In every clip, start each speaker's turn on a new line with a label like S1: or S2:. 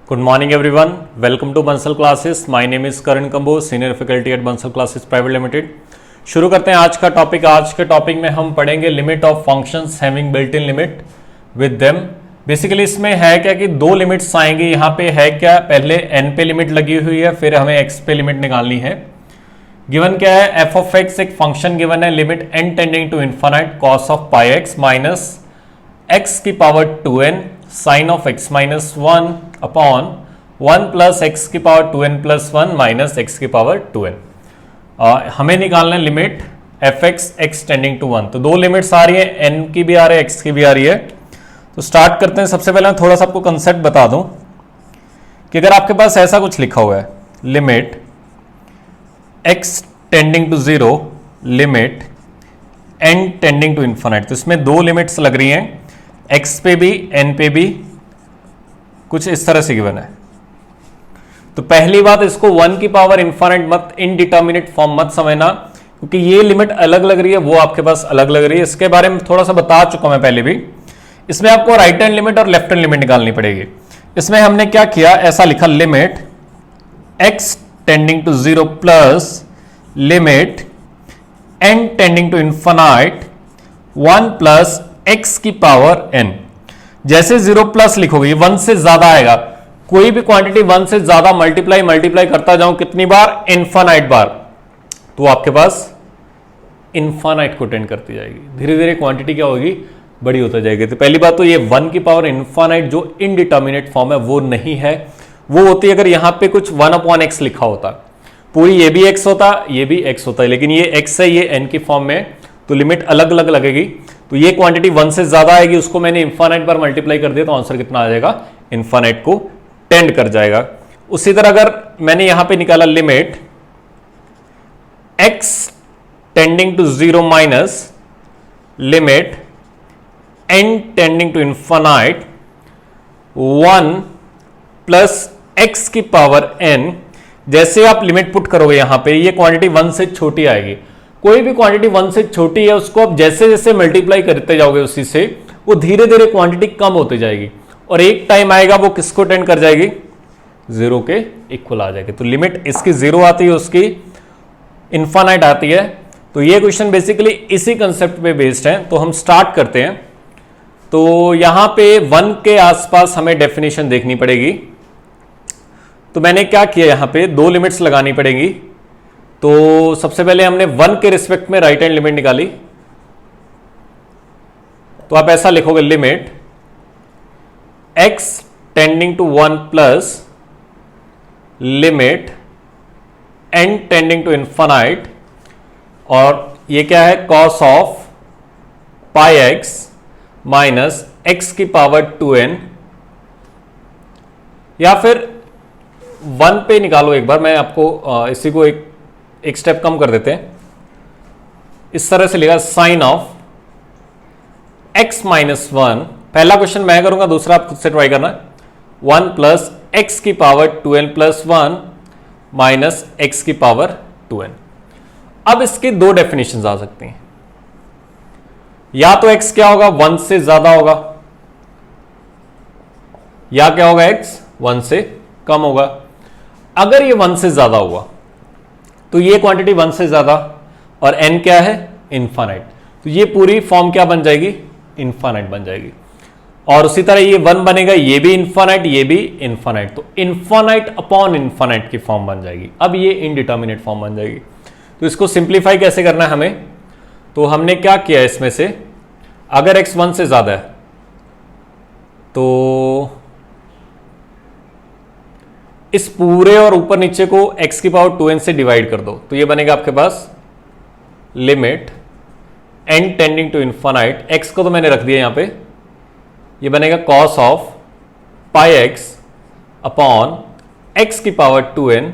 S1: Good morning everyone. Welcome to Bansal Classes. My name is Karan Kamboj, Senior Faculty at Bansal Classes Private Limited. शुरू करते हैं आज का topic. आज के टॉपिक में हम पढ़ेंगे limit of functions having built in limit with them. Basically इसमें है क्या कि दो लिमिट्स आएंगी। यहाँ पे है क्या, पहले n पे लिमिट लगी हुई है, फिर हमें x पे लिमिट निकालनी है। गिवन क्या है, f ऑफ x एक फंक्शन गिवन है, limit n tending to infinite cos of pi x minus x की power 2n sine of x minus 1 upon 1 plus x की power 2n plus 1 minus x की power 2n। हमें निकालना है limit f x tending to 1। तो दो limits आ रही है, n की भी आ रही है, x की भी आ रही है। तो स्टार्ट करते हैं। सबसे पहले मैं थोड़ा सा आपको कंसेप्ट बता दूं कि अगर आपके पास ऐसा कुछ लिखा हुआ है, limit x tending to 0 limit n tending to infinite, तो इसमें दो लिमिट्स लग रही हैं, x पे भी n पे भी, कुछ इस तरह से गिवन है। तो पहली बात, इसको 1 की पावर इन्फिनिट मत, इनडिटर्मिनेट फॉर्म मत समझना, क्योंकि ये लिमिट अलग लग रही है, वो आपके पास अलग लग रही है। इसके बारे में थोड़ा सा बता चुका मैं पहले भी। इसमें आपको राइट हैंड लिमिट और लेफ्ट हैंड लिमिट निकालनी पड़ेगी। इसमें हमने क्या किया, ऐसा लिखा limit x tending to 0 plus limit n tending to infinite 1 plus x की पावर n। जैसे 0 प्लस लिखोगे, 1 से ज्यादा आएगा, कोई भी क्वांटिटी 1 से ज्यादा मल्टीप्लाई करता जाऊं कितनी बार, इन्फिनिट बार, तो आपके पास इन्फिनिट को टेंड करती जाएगी। धीरे धीरे क्वांटिटी क्या होगी, बड़ी होती जाएगी। तो पहली बात तो ये 1 की पावर इन्फिनिट जो इनडिटर्मिनेट फॉर्म है वो नहीं है, वो होती है अगर यहां पे कुछ 1/x लिखा होता, पूरी ये भी x होता, ये भी x होता है, लेकिन ये x है, ये n की फॉर्म में, तो लिमिट अलग अलग लगेगी। तो ये क्वांटिटी 1 से ज्यादा आएगी, उसको मैंने इन्फिनिट बार मल्टीप्लाई कर दिया, तो आंसर कितना आ जाएगा, इन्फिनिट को टेंड कर जाएगा। उसी तरह अगर मैंने यहां पे निकाला limit x tending to 0 minus limit n tending to infinite 1 plus x की पावर n, जैसे आप लिमिट पुट करोगे यहां पे, ये क्वांटिटी 1 से छोटी आएगी। कोई भी क्वांटिटी 1 से छोटी है, उसको आप जैसे जैसे मल्टीप्लाई करते जाओगे उसी से, वो धीरे धीरे क्वांटिटी कम होती जाएगी, और एक टाइम आएगा वो किसको टेंड कर जाएगी, 0 के इक्वल आ जाएगी। तो लिमिट इसकी 0 आती है, उसकी इन्फिनिट आती है। तो ये क्वेश्चन बेसिकली इसी कंसेप्ट पे बेस्ड है। तो हम स्टार्ट करते हैं। तो यहां पे 1 के आसपास हमें डेफिनेशन देखनी पड़ेगी। तो मैंने क्या किया, यहां पे दो लिमिट्स लगानी पड़ेगी। तो सबसे पहले हमने 1 के रिस्पेक्ट में राइट हैंड लिमिट निकाली। तो आप ऐसा लिखोगे, limit x tending to 1 plus limit n tending to infinite, और ये क्या है, cos of pi x minus x की पावर 2n, या फिर 1 पे निकालो एक बार। मैं आपको इसी को एक स्टेप कम कर देते हैं। इस तरह से लिखा, साइन ऑफ x माइनस 1, पहला क्वेश्चन मैं करूंगा, दूसरा आप खुद से ट्राई करना, 1 प्लस एक्स की power 2n plus 1 minus x की पावर 2n। अब इसकी दो डेफिनेशन आ सकती हैं, या तो x क्या होगा, 1 से ज्यादा होगा, या क्या होगा, x 1 से कम होगा। अगर ये 1 से ज्यादा हुआ तो ये क्वांटिटी 1 से ज्यादा, और n क्या है, इन्फिनिट, तो ये पूरी फॉर्म क्या बन जाएगी, इन्फिनिट बन जाएगी। और उसी तरह ये 1 बनेगा, ये भी इन्फिनिट, ये भी इन्फिनिट, तो इन्फिनिट अपॉन इन्फिनिट की फॉर्म बन जाएगी। अब ये इनडिटर्मिनेट फॉर्म बन जाएगी। तो इसको सिंप्लीफाई कैसे करना है हमें, तो हमने क्या किया, इसमें से अगर x 1 से ज्यादा है तो इस पूरे और ऊपर नीचे को x की पावर 2n से डिवाइड कर दो, तो ये बनेगा आपके पास limit n tending to infinite, x को तो मैंने रख दिया यहां पे, ये बनेगा cos of pi x upon x की पावर 2n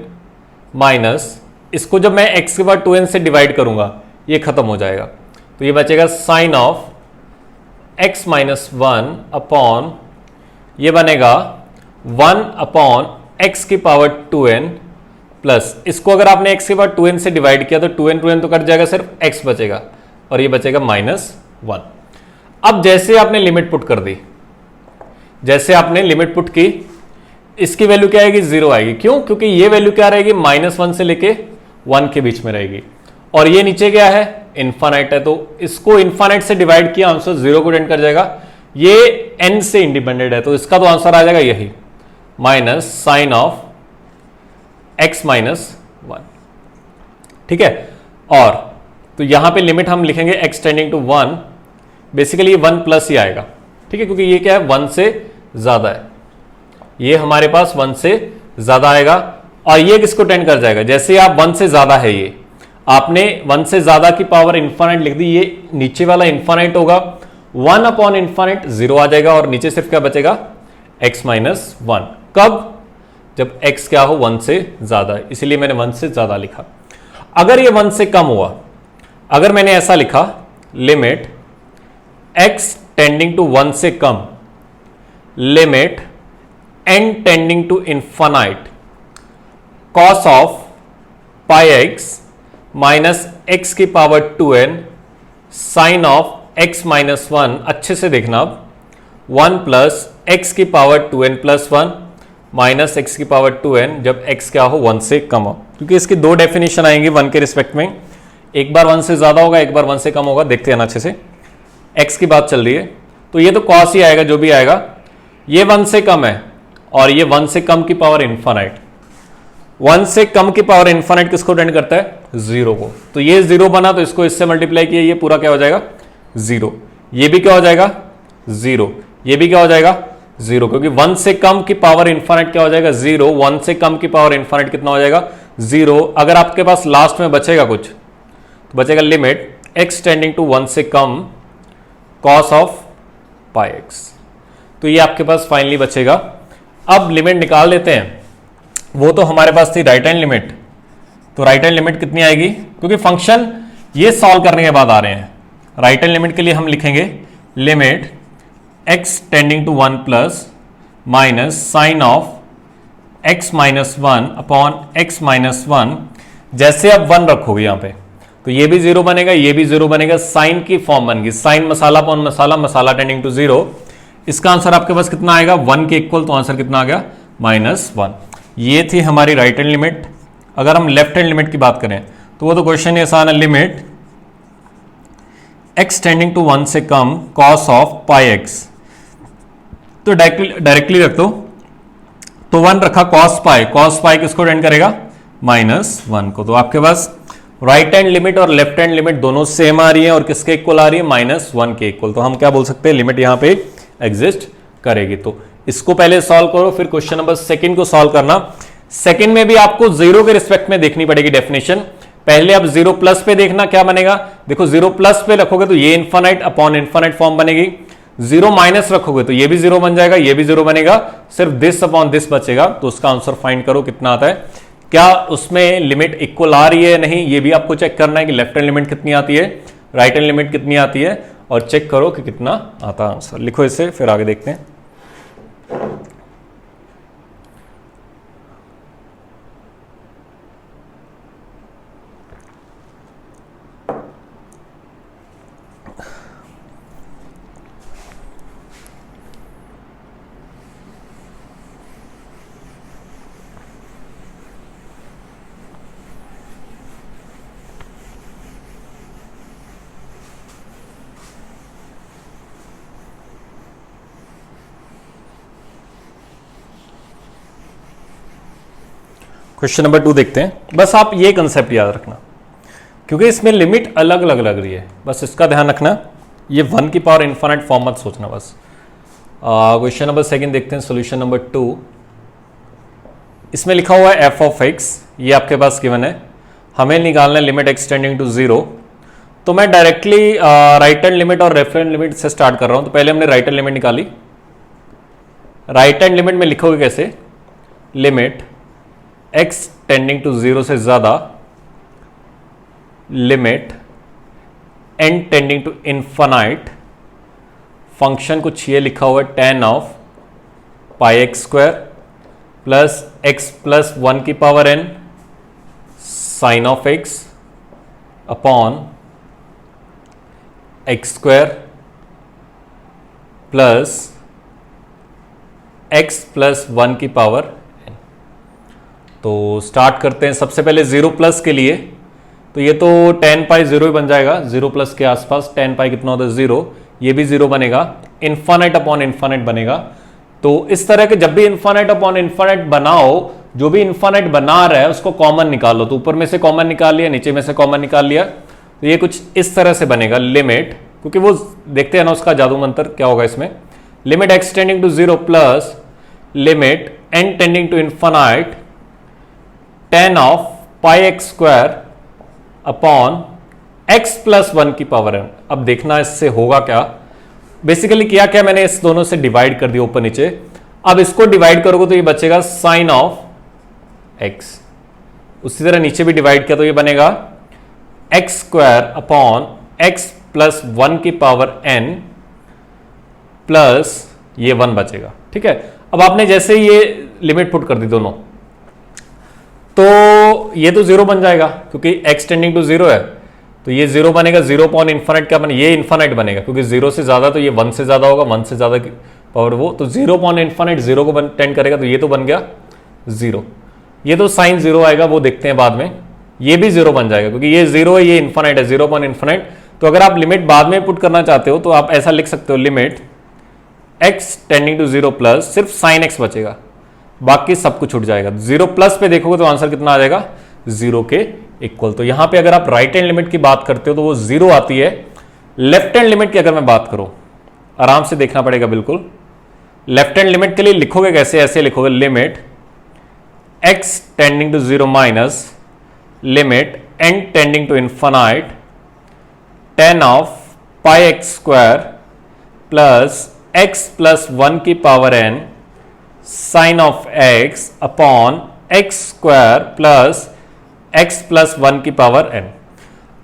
S1: माइनस, इसको जब मैं x की पावर 2n से डिवाइड करूंगा ये खत्म हो जाएगा, तो ये बचेगा sine of x minus 1 upon, ये बनेगा 1 अपॉन x की पावर 2n प्लस, इसको अगर आपने x की पावर 2n से डिवाइड किया तो 2n तो कट जाएगा, सिर्फ x बचेगा, और ये बचेगा -1। अब जैसे आपने लिमिट पुट कर दी, जैसे आपने लिमिट पुट की इसकी वैल्यू क्या आएगी, 0 आएगी। क्यों? क्योंकि ये वैल्यू क्या रहेगी, -1 से लेके 1 के बीच में रहेगी, और ये नीचे क्या है, इन्फानाइट है, तो इसको इन्फानाइट से डिवाइड किया आंसर 0 को टेंड कर जाएगा। ये n से इंडिपेंडेंट है, तो इसका तो आंसर आ जाएगा यही, माइनस साइन ऑफ x -1। ठीक है, और तो यहां पे लिमिट हम लिखेंगे x tending to 1, basically 1 plus ही आएगा। ठीक है, क्योंकि ये क्या है, 1 से ज्यादा है, ये हमारे पास 1 से ज्यादा आएगा। और ये किसको टेंड कर जाएगा, जैसे आप 1 से ज्यादा है, ये आपने 1 से ज्यादा की पावर इन्फानाइट लिख दी, ये नीचे वाला इन्फानाइट होगा, 1 अपॉन इन्फानाइट 0 आ जाएगा, और नीचे सिर्फ क्या बचेगा, x -1। कब? जब x क्या हो, 1 से ज्यादा है, इसीलिए मैंने 1 से ज्यादा लिखा। अगर ये 1 से कम हुआ, अगर मैंने ऐसा लिखा, लिमिट x टेंडिंग टू 1 से कम, limit n tending to infinite cos of pi x minus x की power 2n sine of x -1, अच्छे से देखना अब, 1 प्लस x की power 2n plus 1 minus x की पावर 2n, जब x क्या हो, 1 से कम हो। क्योंकि इसकी दो डेफिनेशन आएंगी 1 के रिस्पेक्ट में, एक बार 1 से ज्यादा होगा, एक बार 1 से कम होगा, देखते हैं ना अच्छे से। x की बात चल रही है, तो ये तो cos ही आएगा, जो भी आएगा, ये 1 से कम है, और ये 1 से कम की पावर इन्फानाइट, 1 से कम की पावर इन्फानाइट किसको टेंड करता है, 0 को। तो ये 0 बना, तो इसको इससे मल्टीप्लाई किया, ये पूरा क्या हो जाएगा, 0। ये भी क्या हो जाएगा, 0। ये भी क्या हो जाएगा, 0, क्योंकि 1 से कम की पावर इन्फानाइट क्या हो जाएगा, 0। 1 से कम की पावर इन्फानाइट कितना हो जाएगा, 0। अगर आपके पास लास्ट में बचेगा कुछ, तो बचेगा लिमिट x टेंडिंग टू 1 से कम cos ऑफ पाई x, तो ये आपके पास फाइनली बचेगा। अब लिमिट निकाल लेते हैं, वो तो हमारे पास थी राइट हैंड लिमिट, तो राइट हैंड लिमिट कितनी आएगी, क्योंकि फंक्शन ये सॉल्व करने के बाद आ रहे हैं। राइट हैंड लिमिट के लिए हम लिखेंगे limit x tending to 1 plus minus sine of x -1 upon x -1। जैसे आप 1 रखोगे यहां पे, तो ये भी 0 बनेगा, ये भी 0 बनेगा, साइन की फॉर्म बन गई, साइन मसाला अपॉन मसाला, मसाला टेंडिंग टू 0। इसका आंसर आपके पास कितना आएगा, 1 के इक्वल, तो आंसर कितना आ गया, -1। ये थी हमारी राइट हैंड लिमिट। अगर हम लेफ्ट हैंड लिमिट की बात करें, तो वो तो क्वेश्चन ही आसान है, लिमिट x टेंडिंग टू 1 से कम cos ऑफ पाई x, तो डायरेक्टली रख दो, तो 1 रखा, cos पाई किसको टेंड करेगा, -1 को। तो आपके पास राइट हैंड लिमिट और लेफ्ट हैंड लिमिट दोनों सेम आ रही है, और किसके इक्वल आ रही है, -1 के इक्वल। तो हम क्या बोल सकते हैं, लिमिट यहां पे एग्जिस्ट करेगी। तो इसको पहले सॉल्व करो, फिर क्वेश्चन नंबर 2 को सॉल्व करना। सेकंड में भी आपको 0 के रिस्पेक्ट में देखनी पड़ेगी डेफिनेशन। पहले आप 0 प्लस पे देखना क्या बनेगा, देखो 0 प्लस पे रखोगे तो ये इन्फानाइट अपॉन इन्फानाइट फॉर्म बनेगी, 0 माइनस रखोगे तो ये भी 0 बन जाएगा, ये भी 0 बनेगा, सिर्फ दिस अपॉन दिस बचेगा। तो उसका आंसर फाइंड करो कितना आता है, क्या उसमें लिमिट इक्वल आ रही है नहीं, ये भी आपको चेक करना है कि लेफ्ट हैंड लिमिट कितनी आती है, राइट हैंड लिमिट कितनी आती है, और चेक करो कि कितना आता है आंसर। लिखो इसे, फिर आगे देखते हैं। क्वेश्चन नंबर 2 देखते हैं। बस आप ये कंसेप्ट याद रखना, क्योंकि इसमें लिमिट अलग अलग लग रही है, बस इसका ध्यान रखना। ये 1 की पावर इन्फानाइट फॉर्म मत सोचना बस। क्वेश्चन नंबर 2 देखते हैं, सॉल्यूशन नंबर 2। इसमें लिखा हुआ है f ऑफ x, ये आपके पास गिवन है, हमें निकालना है लिमिट x टेंडिंग टू 0। तो मैं डायरेक्टली राइट हैंड लिमिट और लेफ्ट हैंड लिमिट से स्टार्ट कर रहा हूं। तो पहले हमने राइट हैंड लिमिट निकाली। राइट हैंड लिमिट में लिखोगे कैसे, लिमिट x टेंडिंग टू 0 से ज्यादा, limit n tending to infinite, function कुछ ये लिखा हुआ है tan of pi x square plus x plus 1 की power n sine of x upon x square plus x plus 1 की पावर n। तो स्टार्ट करते हैं सबसे पहले 0 प्लस के लिए, तो ये तो tan पाई 0 ही बन जाएगा, 0 प्लस के आसपास tan पाई कितना होता है 0, ये भी 0 बनेगा, इन्फानाइट अपॉन इन्फानाइट बनेगा। तो इस तरह के जब भी इन्फानाइट अपॉन इन्फानाइट बनाओ, जो भी इन्फानाइट बना रहा है उसको कॉमन निकालो, तो ऊपर में से कॉमन निकाल लिया, नीचे में से कॉमन निकाल लिया, तो ये कुछ इस तरह से बनेगा लिमिट, क्योंकि वो देखते हैं ना उसका जादू मंत्र क्या होगा इसमें, limit x tending to 0 plus limit n tending to infinite tan of pi x square upon x plus 1 की पावर n। अब देखना इससे होगा क्या, बेसिकली किया क्या मैंने, इस दोनों से डिवाइड कर दिया ऊपर नीचे, अब इसको डिवाइड करोगे तो ये बचेगा साइन ऑफ x, उसी तरह नीचे भी डिवाइड किया तो ये बनेगा x square upon x plus 1 की पावर n प्लस ये 1 बचेगा। ठीक है, अब आपने जैसे ये लिमिट पुट कर दी दोनों, तो ये तो 0 बन जाएगा क्योंकि x टेंडिंग टू 0 है, तो ये 0 बनेगा, 0 अपॉन इन्फानाइट क्या बनेगा, ये इन्फानाइट बनेगा क्योंकि 0 से ज्यादा तो ये 1 से ज्यादा होगा, 1 से ज्यादा की पावर वो, तो 0 अपॉन इन्फानाइट 0 को टेंड करेगा, तो ये तो बन गया 0, ये तो साइन 0 आएगा, वो देखते हैं बाद में, ये भी 0 बन जाएगा क्योंकि ये 0 है, ये इन्फानाइट है, 0 अपॉन इन्फानाइट। तो अगर आप लिमिट बाद में पुट करना चाहते हो तो आप ऐसा लिख सकते हो, limit x tending to 0 plus, सिर्फ साइन x बचेगा, बाकी सब कुछ उठ जाएगा। 0 प्लस पे देखोगे तो आंसर कितना आ जाएगा, 0 के इक्वल। तो यहां पे अगर आप राइट हैंड लिमिट की बात करते हो तो वो 0 आती है। लेफ्ट हैंड लिमिट की अगर मैं बात करूं, आराम से देखना पड़ेगा बिल्कुल, लेफ्ट हैंड लिमिट के लिए लिखोगे कैसे, ऐसे लिखोगे, limit x tending to 0 minus limit n tending to infinite tan of pi x square plus x plus 1 की power n sine of x upon x square plus x plus 1 की power n।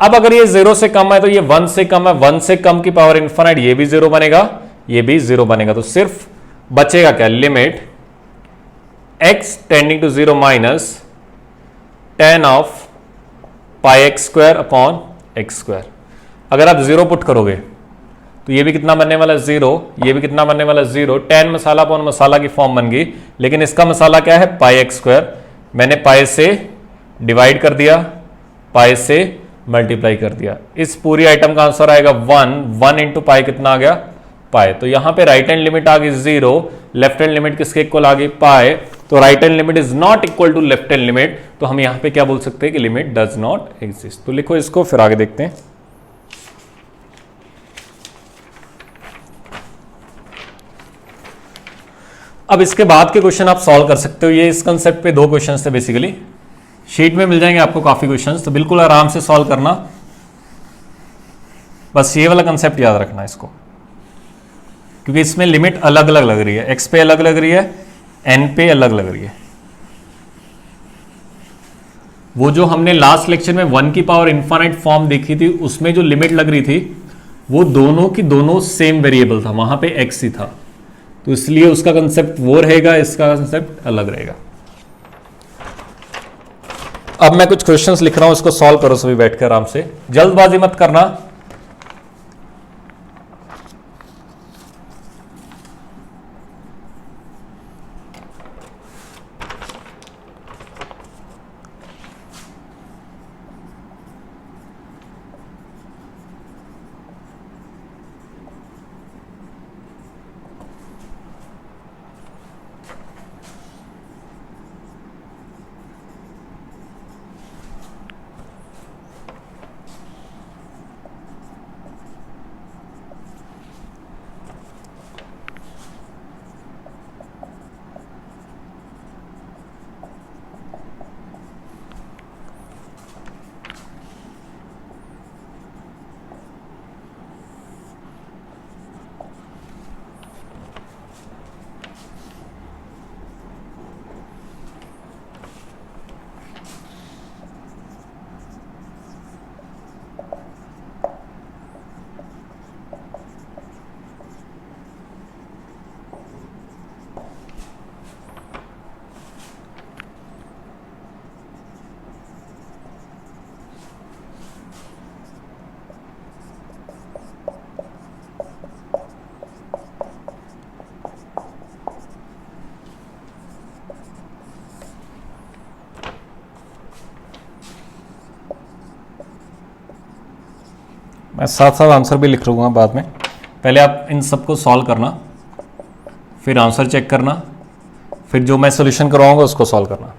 S1: अब अगर ये 0 से कम है तो ये 1 से कम है, 1 से कम की पावर इन्फानाइट, ये भी 0 बनेगा, ये भी 0 बनेगा, तो सिर्फ बचेगा क्या, limit x tending to 0 minus tan of pi x square upon x square. अगर आप 0 पुट करोगे तो ये भी कितना बनने वाला है 0, ये भी कितना बनने वाला है 0, tan मसाला अपॉन मसाला की फॉर्म बन गई, लेकिन इसका मसाला क्या है, पाई एक्स स्क्वायर, मैंने पाई से डिवाइड कर दिया, पाई से मल्टीप्लाई कर दिया, इस पूरी आइटम का आंसर आएगा 1 इंटू पाई कितना आ गया, पाई। तो यहां पे राइट हैंड लिमिट आ गई 0, लेफ्ट हैंड लिमिट किसके इक्वल आ गई, पाई। तो right hand limit is not equal to left hand limit, तो हम यहां पे क्या बोल सकते हैं कि लिमिट डज नॉट एग्जिस्ट। तो लिखो इसको, फिर आगे देखते हैं। अब इसके बाद के क्वेश्चन आप सॉल्व कर सकते हो, ये इस कंसेप्ट पे 2 क्वेश्चन थे बेसिकली, शीट में मिल जाएंगे आपको काफी क्वेश्चंस, तो बिल्कुल आराम से सॉल्व करना, बस ये वाला कंसेप्ट याद रखना इसको, क्योंकि इसमें लिमिट अलग अलग लग रही है, x पे अलग लग रही है, n पे अलग लग रही है। वो जो हमने लास्ट लेक्चर में 1 की पावर इन्फानाइट फॉर्म देखी थी, उसमें जो लिमिट लग रही थी वो दोनों की दोनों सेम वेरिएबल था, वहां पे x ही था, तो इसलिए उसका कंसेप्ट वो रहेगा, इसका कंसेप्ट अलग रहेगा। अब मैं कुछ क्वेश्चंस लिख रहा हूं, इसको सॉल्व करो सभी बैठकर आराम से, जल्दबाजी मत करना। मैं साथ साथ आंसर भी लिख लूँगा बाद में। पहले आप इन सबको सॉल्व करना, फिर आंसर चेक करना, फिर जो मैं सॉल्यूशन करवाऊंगा उसको सॉल्व करना।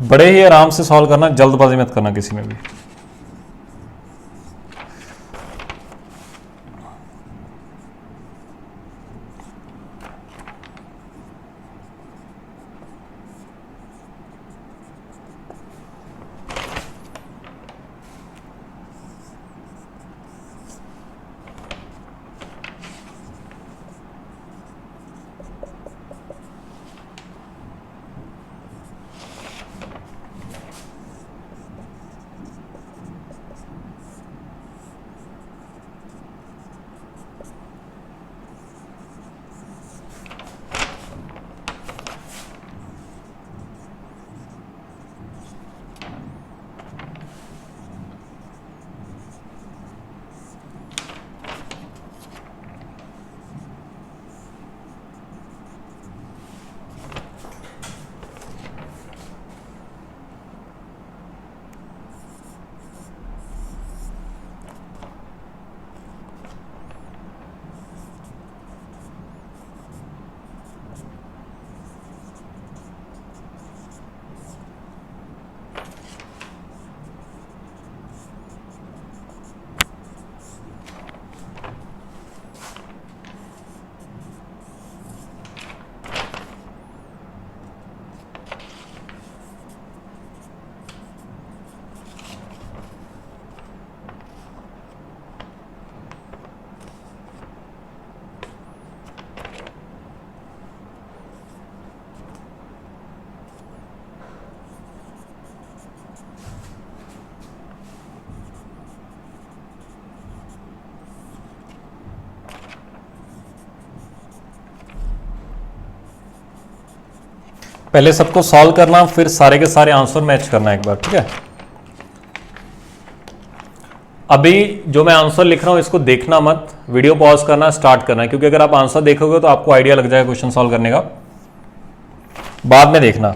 S1: बड़े ही आराम से सॉल्व करना, जल्दबाजी मत करना किसी में भी। पहले सबको सॉल्व करना, फिर सारे के सारे आंसर मैच करना एक बार, ठीक है। अभी जो मैं आंसर लिख रहा हूं इसको देखना मत, वीडियो पॉज करना, स्टार्ट करना, क्योंकि अगर आप आंसर देखोगे तो आपको आइडिया लग जाएगा क्वेश्चन सॉल्व करने का। बाद में देखना।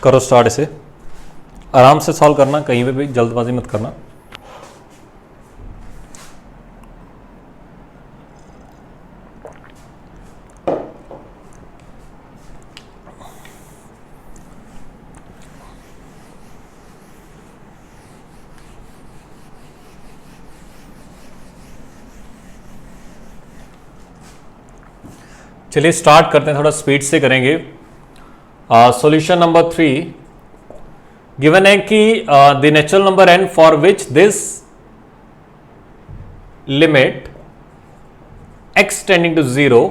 S1: करो स्टार्ट। इसे आराम से सॉल्व करना, कहीं पे भी जल्दबाजी मत करना। चलिए स्टार्ट करते हैं, थोड़ा स्पीड से करेंगे। सॉल्यूशन नंबर 3 गिवन है कि the natural number n for which this limit x tending to 0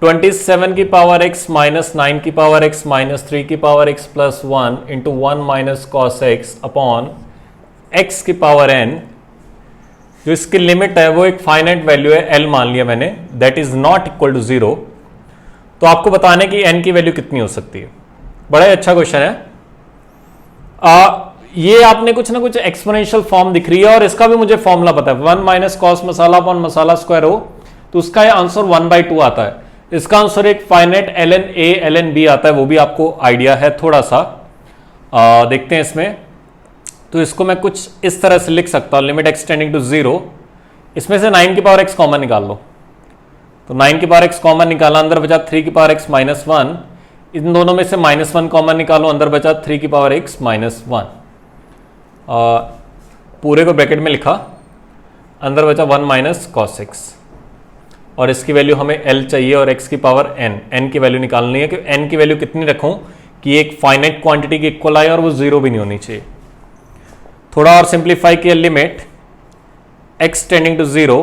S1: 27 की पावर x माइनस 9 की पावर x माइनस 3 की power x plus 1 into 1 minus cos x upon x की पावर n, जो इसकी limit है वो एक फाइनाइट वैल्यू है l मान लिया मैंने, that is not equal to 0। तो आपको बताने की n की वैल्यू कितनी हो सकती है। बड़ा ही अच्छा क्वेश्चन है। ये आपने कुछ ना कुछ एक्सपोनेंशियल फॉर्म दिख रही है और इसका भी मुझे फॉर्मूला पता है, 1 माइनस कॉस मसाला अपॉन मसाला स्क्वायर हो तो उसका आंसर 1/2 आता है। इसका आंसर एक finite ln a ln b आता है, वो भी आपको आइडिया है थोड़ा सा। देखते हैं इसमें। तो इसको मैं कुछ इस तरह से लिख सकता हूं, लिमिट x टेंडिंग टू 0, इसमें से 9 की पावर x कॉमन निकाल लो। तो 9 की पावर x कॉमन निकाला, अंदर बचा 3 की पावर x माइनस 1, इन दोनों में से -1 कॉमन निकालो, अंदर बचा 3 की पावर x माइनस 1। पूरे को ब्रैकेट में लिखा, अंदर बचा 1 माइनस कॉस x, और इसकी वैल्यू हमें l चाहिए और x की पावर n की वैल्यू निकालनी है कि n की वैल्यू कितनी रखूं कि एक फाइनाइट क्वांटिटी की इक्वल आए और वो 0 भी नहीं होनी चाहिए। थोड़ा और सिंप्लीफाई किया, लिमिट x टेंडिंग टू 0,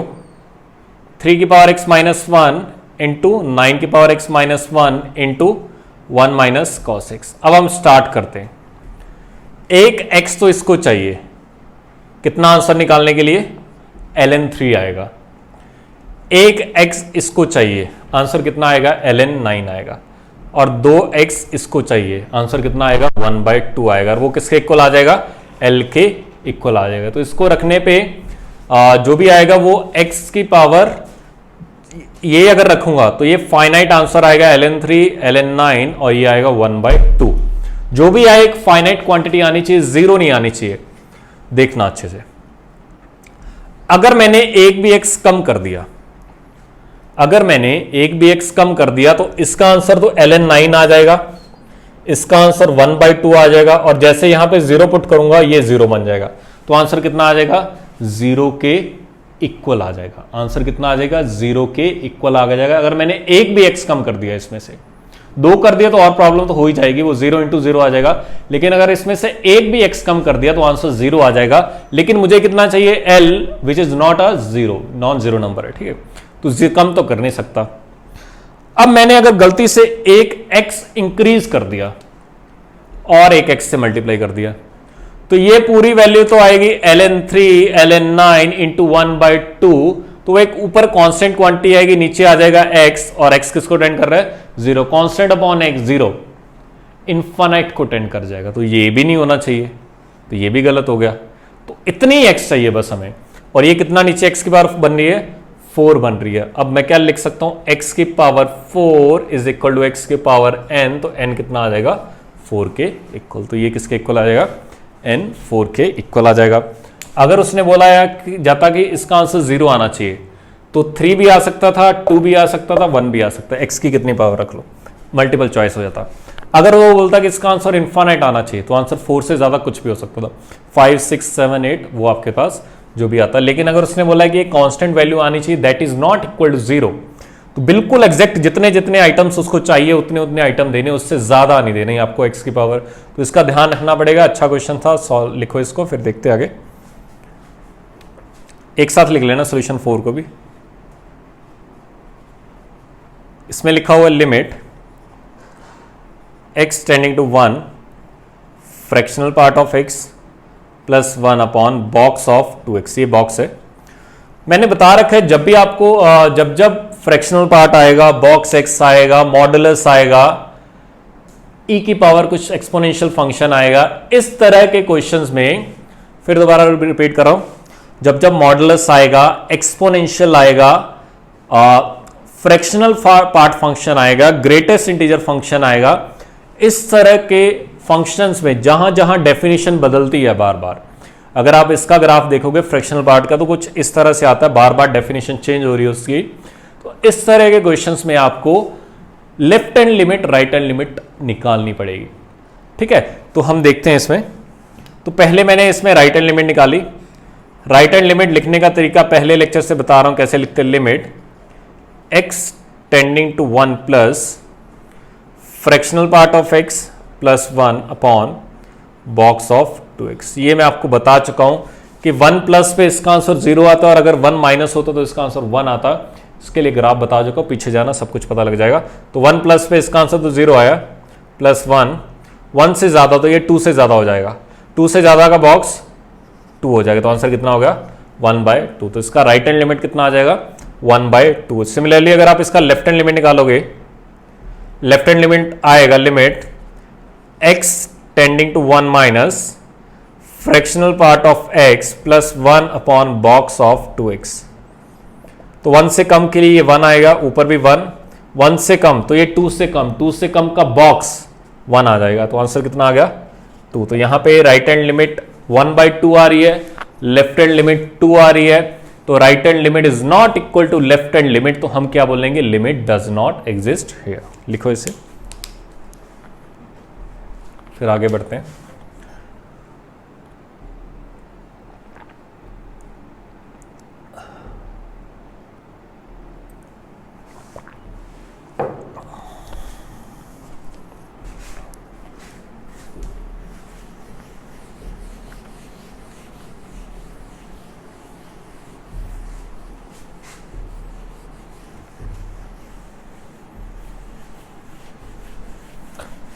S1: 3 की पावर x माइनस 1 इंटू 9 की power x minus 1 into 1 minus cos x। अब हम स्टार्ट करते हैं। एक x तो इसको चाहिए, कितना आंसर निकालने के लिए, ln 3 आएगा। एक x इसको चाहिए, आंसर कितना आएगा, ln 9 आएगा। और 2x इसको चाहिए, आंसर कितना आएगा, 1/2 आएगा। और वो किसके इक्वल आ जाएगा, l के इक्वल आ जाएगा। तो इसको रखने पे जो भी आएगा वो x की पावर, ये अगर रखूंगा तो ये फाइनाइट आंसर आएगा ln 3 ln 9, और ये आएगा 1/2। जो भी आए एक फाइनाइट क्वांटिटी आनी चाहिए, 0 नहीं आनी चाहिए। देखना अच्छे से, अगर मैंने एक भी x कम कर दिया, अगर मैंने एक भी x कम कर दिया तो इसका आंसर तो ln 9 आ जाएगा, इसका आंसर 1/2 आ जाएगा, और जैसे यहां पे 0 पुट करूंगा ये 0 बन जाएगा। तो आंसर कितना आ जाएगा, 0 के इक्वल आ जाएगा। आंसर कितना आ जाएगा, 0 के इक्वल आ जाएगा। अगर मैंने एक भी x कम कर दिया, इसमें से 2 कर दिया तो और प्रॉब्लम तो हो ही जाएगी, वो 0 × 0 आ जाएगा। लेकिन अगर इसमें से एक भी x कम कर दिया तो आंसर 0 आ जाएगा। लेकिन मुझे कितना चाहिए, l which is not a 0, non 0 number है, ठीक है। तो कम तो कर नहीं सकता। अब मैंने अगर गलती से एक x इंक्रीज कर दिया और एक x से मल्टीप्लाई कर दिया, तो ये पूरी वैल्यू तो आएगी ln 3 ln 9 इंटू 1/2। तो एक ऊपर कांस्टेंट क्वांटिटी आएगी, नीचे आ जाएगा x, और x किसको टेंड कर रहा है, 0। कांस्टेंट अपॉन x 0 इनफाइनाइट को टेंड कर जाएगा। तो ये भी नहीं होना चाहिए, तो ये भी गलत हो गया। तो इतनी x चाहिए बस हमें, और ये कितना नीचे x की पावर बन रही है, 4 बन रही है। अब मैं क्या लिख सकता हूं, x की power 4 is equal to x की पावर n। तो n कितना आ जाएगा, 4 के इक्वल। तो ये किसके इक्वल आ जाएगा, n 4 के इक्वल आ जाएगा। अगर उसने बोला जाता कि इसका आंसर 0 आना चाहिए, तो 3 भी आ सकता था, 2 भी आ सकता था, 1 भी आ सकता है। x की कितनी पावर रख लो, मल्टीपल चॉइस हो जाता। अगर वो बोलता कि इसका आंसर इनफाइनाइट आना चाहिए, तो आंसर 4 से ज्यादा कुछ भी हो सकता था, 5 6 7 8 वो आपके पास जो भी आता। लेकिन अगर उसने बोला कि एक कांस्टेंट वैल्यू आनी चाहिए that is not equal to 0, तो बिल्कुल एग्जैक्ट जितने जितने आइटम्स उसको चाहिए उतने उतने आइटम देने, उससे ज्यादा नहीं देने आपको x की पावर। तो इसका ध्यान रखना पड़ेगा। अच्छा क्वेश्चन था, सॉल्व लिखो इसको, फिर देखते आगे। एक साथ लिख लेना सोल्यूशन 4 को भी। इसमें लिखा हुआ limit x tending to 1 fractional part of x plus 1 upon box of 2x। ये बॉक्स है, मैंने बता रखा है जब भी आपको जब जब फ्रैक्शनल पार्ट आएगा, बॉक्स x आएगा, मॉडुलस आएगा, e की पावर कुछ एक्सपोनेंशियल फंक्शन आएगा, इस तरह के क्वेश्चंस में, फिर दोबारा रिपीट कर रहा हूं, जब जब मॉडुलस आएगा, एक्सपोनेंशियल आएगा, फ्रैक्शनल पार्ट फंक्शन आएगा, ग्रेटेस्ट इंटीजर फंक्शन आएगा, इस तरह के फंक्शंस में जहां जहां डेफिनेशन बदलती है बार बार, अगर आप इसका ग्राफ देखोगे फ्रैक्शनल पार्ट का, तो कुछ इस तरह से आता है, बार बार डेफिनेशन चेंज हो रही है उसकी। तो इस तरह के क्वेश्चंस में आपको left hand limit, right hand limit निकालनी पड़ेगी, ठीक है। तो हम देखते हैं इसमें। तो पहले मैंने इसमें राइट हैंड लिमिट निकाली। राइट हैंड लिमिट लिखने का तरीका पहले लेक्चर से बता रहा हूं कैसे लिखते हैं। Limit x tending to 1 plus fractional part of x plus 1 upon box of 2x। ये मैं आपको बता चुका हूं कि 1 प्लस पे इसका आंसर 0 आता है, और अगर 1 माइनस होता तो इसका आंसर 1 आता। इसके लिए ग्राफ बता चुका हूं, पीछे जाना सब कुछ पता लग जाएगा। तो 1 प्लस पे इसका आंसर तो 0 आया, प्लस 1 से ज्यादा तो ये 2 से ज्यादा हो जाएगा, 2 से ज्यादा का बॉक्स 2 हो जाएगा। तो आंसर कितना हो गया, 1/2। तो इसका राइट हैंड लिमिट कितना आ जाएगा, 1/2। सिमिलरली अगर आप इसका लेफ्ट हैंड लिमिट निकालोगे, लेफ्ट हैंड लिमिट आएगा limit x tending to 1 minus fractional part of x plus 1 upon box of 2x। तो 1 से कम के लिए ये 1 आएगा, ऊपर भी 1, 1 से कम, तो ये 2 से कम, 2 से कम का बॉक्स 1 आ जाएगा, तो आंसर कितना आ गया 2। तो यहां पे राइट हैंड लिमिट 1/2 आ रही है, लेफ्ट हैंड लिमिट 2 आ रही है, तो right hand limit is not equal to left hand limit, तो हम क्या बोलेंगे, limit does not exist here. लिखो इसे, फिर आगे बढ़ते हैं।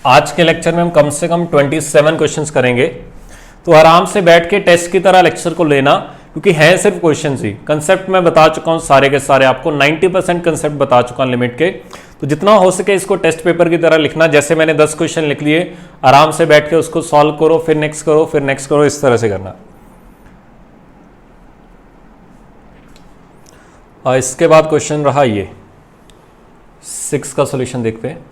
S1: आज के लेक्चर में हम कम से कम 27 क्वेश्चंस करेंगे, तो आराम से बैठ के टेस्ट की तरह लेक्चर को लेना, क्योंकि है सिर्फ क्वेश्चंस ही। कंसेप्ट मैं बता चुका हूं सारे के सारे, आपको 90% कंसेप्ट बता चुका हूं लिमिट के, तो जितना हो सके इसको टेस्ट पेपर की तरह लिखना। जैसे मैंने 10 क्वेश्चन लिख लिए, आराम से बैठ के उसको सॉल्व करो, फिर नेक्स्ट करो, फिर नेक्स्ट करो, इस तरह से करना। और इसके बाद क्वेश्चन रहा ये 6 का सोल्यूशन देखते हैं।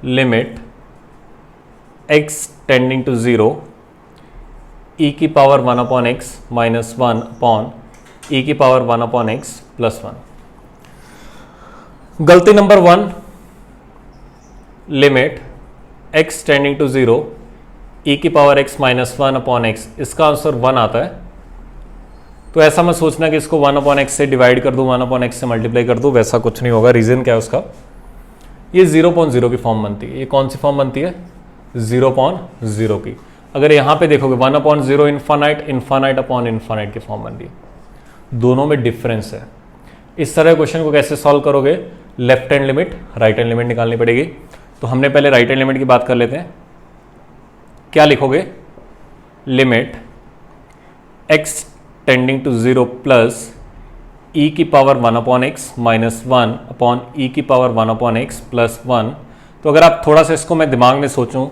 S1: Limit x tending to 0 e की पावर 1/x माइनस 1 e की पावर 1/x प्लस 1। गलती number 1, limit x tending to 0 e की पावर x माइनस 1/x, इसका आंसर 1 आता है। तो ऐसा मत सोचना कि इसको 1/x से डिवाइड कर दूं, 1/x से मल्टीप्लाई कर दूं, वैसा कुछ नहीं होगा। रीजन क्या है उसका, ये 0.0 की फॉर्म बनती है। ये कौन सी फॉर्म बनती है, 0.0 की। अगर यहां पे देखोगे 1/0 इन्फानाइट, इन्फानाइट अपॉन इन्फानाइट की फॉर्म बन रही है, दोनों में डिफरेंस है। इस तरह क्वेश्चन को कैसे सॉल्व करोगे, left hand limit right hand limit निकालनी पड़ेगी। तो हमने पहले राइट हैंड लिमिट की बात कर लेते हैं। क्या लिखोगे, limit x tending to 0 plus e की पावर 1/x माइनस 1 e की पावर 1/x प्लस 1। तो अगर आप थोड़ा सा इसको मैं दिमाग में सोचूं,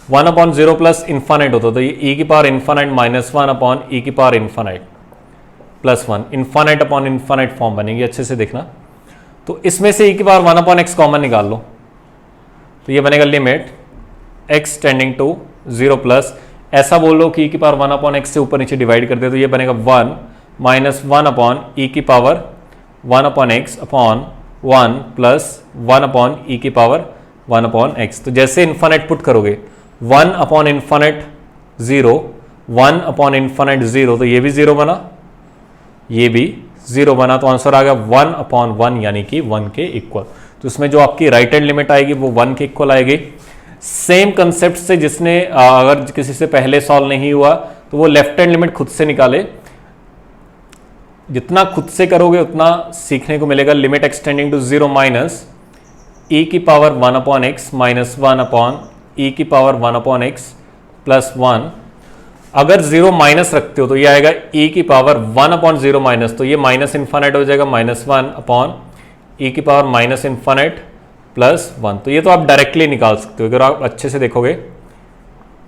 S1: 1/0 प्लस इन्फानाइट होता, तो ये e की पावर इन्फानाइट माइनस 1 e की power infinite plus 1, infinite upon infinite form बनेगी। अच्छे से देखना, तो इसमें से e की पावर 1/x कॉमन निकाल लो, तो ये बनेगा limit x tending to 0 plus, ऐसा बोल लो कि e की पावर 1/x से ऊपर नीचे डिवाइड कर दे, तो ये बनेगा 1 माइनस 1 e की power 1/x upon 1 plus 1 e की पावर 1/x। तो जैसे इन्फानाइट पुट करोगे, 1 इन्फानाइट 0, 1 इन्फानाइट 0, तो ये भी 0 बना, ये भी 0 बना, तो आंसर आ गया 1/1 यानी कि 1 के इक्वल। तो इसमें जो आपकी राइट हैंड लिमिट आएगी वो 1 के इक्वल आएगी। सेम कंसेप्ट से जिसने अगर किसी से पहले सॉल्व नहीं हुआ तो वो लेफ्ट हैंड लिमिट खुद से निकाले, जितना खुद से करोगे उतना सीखने को मिलेगा। Limit x tending to 0 minus e की पावर 1/x माइनस 1 e की पावर 1/x प्लस 1। अगर 0 माइनस रखते हो तो ये आएगा e की पावर 1/0 माइनस, तो ये माइनस इन्फानाइट हो जाएगा, माइनस 1 e की पावर माइनस इन्फानाइट प्लस 1। तो ये तो आप डायरेक्टली निकाल सकते हो, अगर आप अच्छे से देखोगे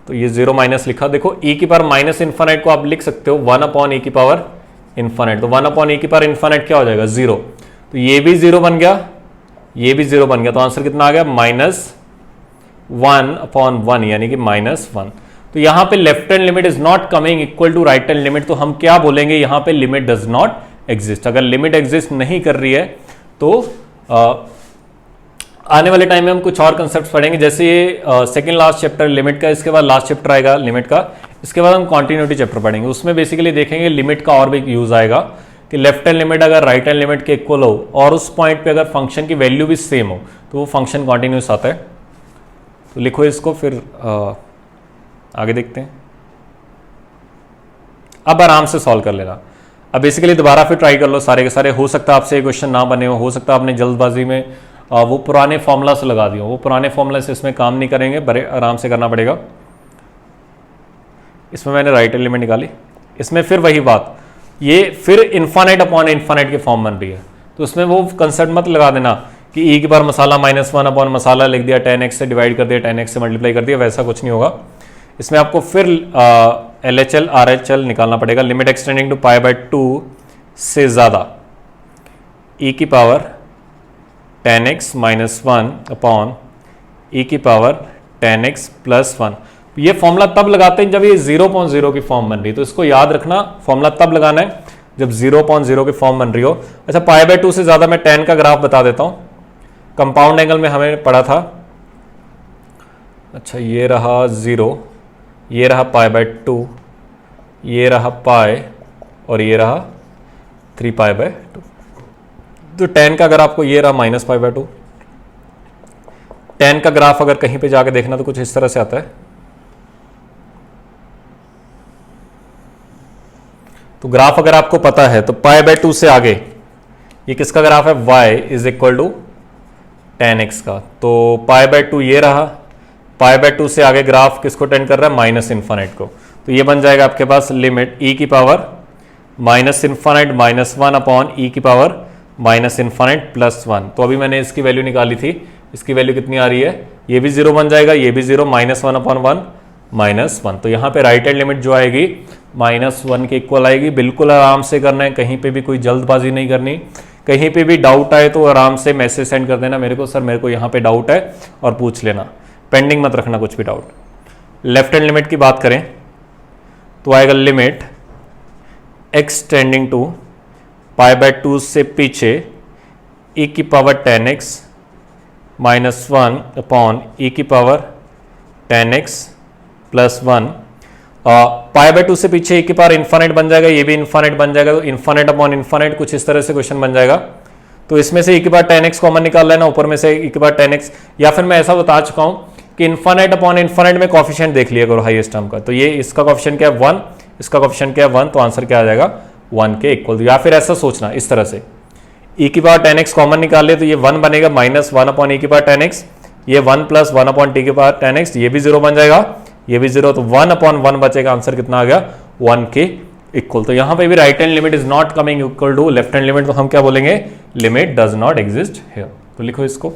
S1: तो ये 0 माइनस लिखा, देखो e की पावर माइनस इन्फानाइट को आप लिख सकते हो 1/e की पावर इन्फानाइट, तो 1/e की पावर इन्फानाइट क्या हो जाएगा 0, तो ये भी 0 बन गया, ये भी 0 बन गया, तो आंसर कितना आ गया -1/1 यानी कि -1। तो यहां पे left hand limit is not coming equal to right hand limit, तो हम क्या बोलेंगे, यहां पे लिमिट डज नॉट एग्जिस्ट। अगर लिमिट एग्जिस्ट नहीं कर रही है तो आने वाले टाइम में हम कुछ और कंसेप्ट पढ़ेंगे, जैसे ये सेकंड लास्ट चैप्टर लिमिट का, इसके बाद लास्ट चैप्टर आएगा लिमिट का, इसके बाद हम कॉन्टिन्यूटी चैप्टर पढ़ेंगे। उसमें बेसिकली देखेंगे लिमिट का और भी यूज आएगा कि लेफ्ट हैंड लिमिट अगर राइट हैंड लिमिट के इक्वल हो और उस पॉइंट पे अगर फंक्शन की वैल्यू भी सेम हो तो वो फंक्शन कॉन्टिन्यूस आता है। तो लिखो इसको, फिर आगे देखते हैं। अब आराम से सॉल्व कर लेना। अब बेसिकली दोबारा फिर ट्राई कर लो सारे के सारे, हो सकता है आपसे ये क्वेश्चन ना बने हो सकता है आपने जल्दबाजी में वो पुराने फॉर्मूला से लगा दियो, वो पुराने फॉर्मूला से इसमें काम नहीं करेंगे, बड़े आराम से करना पड़ेगा। इसमें मैंने राइट हैंड लिमिट निकाली, इसमें फिर वही बात, ये फिर इन्फानाइट अपॉन इन्फानाइट की फॉर्म बन रही है, तो उसमें वो कंसेप्ट मत लगा देना कि ई की बार मसाला -1 अपॉन मसाला लिख दिया, 10x से डिवाइड कर दिया, 10x से मल्टीप्लाई कर दिया, वैसा कुछ नहीं होगा। इसमें आपको फिर LHL RHL निकालना पड़ेगा। लिमिट एक्सटेंडिंग टू π/2 से ज़्यादा ई की पावर 10x माइनस 1 अपॉन ई की पावर 10x प्लस 1। ये फॉर्मूला तब लगाते हैं जब ये 0.0 की फॉर्म बन रही है, तो इसको याद रखना, फॉर्मूला तब लगाना है जब 0.0 की फॉर्म बन रही हो। अच्छा, π/2 से ज्यादा मैं tan का ग्राफ बता देता हूं। कंपाउंड एंगल में हमें पढ़ा था। अच्छा, ये रहा 0, ये रहा π/2, ये रहा पाई और ये रहा 3π/2। तो tan का अगर आपको ये रहा -π/2, tan का ग्राफ अगर कहीं पे जाके देखना तो कुछ इस तरह से आता है। तो ग्राफ अगर आपको पता है तो π/2 से आगे ये किसका ग्राफ है, y is equal to tan x का। तो π/2 ये रहा, π/2 से आगे ग्राफ किसको टेंड कर रहा है, माइनस इन्फाइनाइट को। तो ये बन जाएगा आपके पास लिमिट e की power minus infinite -1 upon e की पावर माइनस इन्फाइनाइट प्लस 1। तो अभी मैंने इसकी वैल्यू निकाली थी, इसकी वैल्यू कितनी आ रही है, ये भी 0 बन जाएगा, ये भी 0, -1 अपॉन 1 -1। तो यहाँ पे राइट हैंड लिमिट जो आएगी -1 के इक्वल आएगी। बिल्कुल आराम से करना है, कहीं पे भी कोई जल्दबाजी नहीं करनी। कहीं पे भी डाउट आए तो आराम से मैसेज सेंड कर देना मेरे को, सर मेरे को यहाँ पे डाउट है, और पूछ लेना, पेंडिंग मत रखना कुछ भी डाउट। लेफ्ट हैंड लिमिट की बात करें तो आएगा लिमिट x टेंडिंग टू π/2 से पीछे e की पावर 10x -1 अपॉन e की पावर 10x प्लस 1। π/2 से पीछे e की पावर इन्फाइनाइट बन जाएगा, ये भी इन्फाइनाइट बन जाएगा, तो इन्फाइनाइट अपॉन इन्फाइनाइट कुछ इस तरह से क्वेश्चन बन जाएगा। तो इसमें से e की पावर 10x कॉमन निकाल लेना, ऊपर में से e की पावर 10x, या फिर मैं ऐसा बता चुका हूं कि इन्फाइनाइट अपॉन इन्फाइनाइट में कॉफिशिएंट देख लिया करो हाईएस्ट टर्म का। तो ये इसका कॉफिशिएंट क्या है 1, इसका कॉफिशिएंट क्या है 1, तो आंसर क्या आ जाएगा 1 के इक्वल। या फिर ऐसा सोचना इस तरह से, e की पावर 10x कॉमन निकाल ले तो ये 1 बनेगा, -1 अपॉन e की पावर 10x, ये 1 प्लस 1 अपॉन t की पावर 10x, ये भी 0 बन जाएगा, ये भी 0, तो 1 अपॉन 1 बचेगा, आंसर कितना आ गया 1 के इक्वल। तो यहां पे भी right hand limit is not coming equal to left hand limit, तो हम क्या बोलेंगे, limit does not exist here. तो लिखो इसको।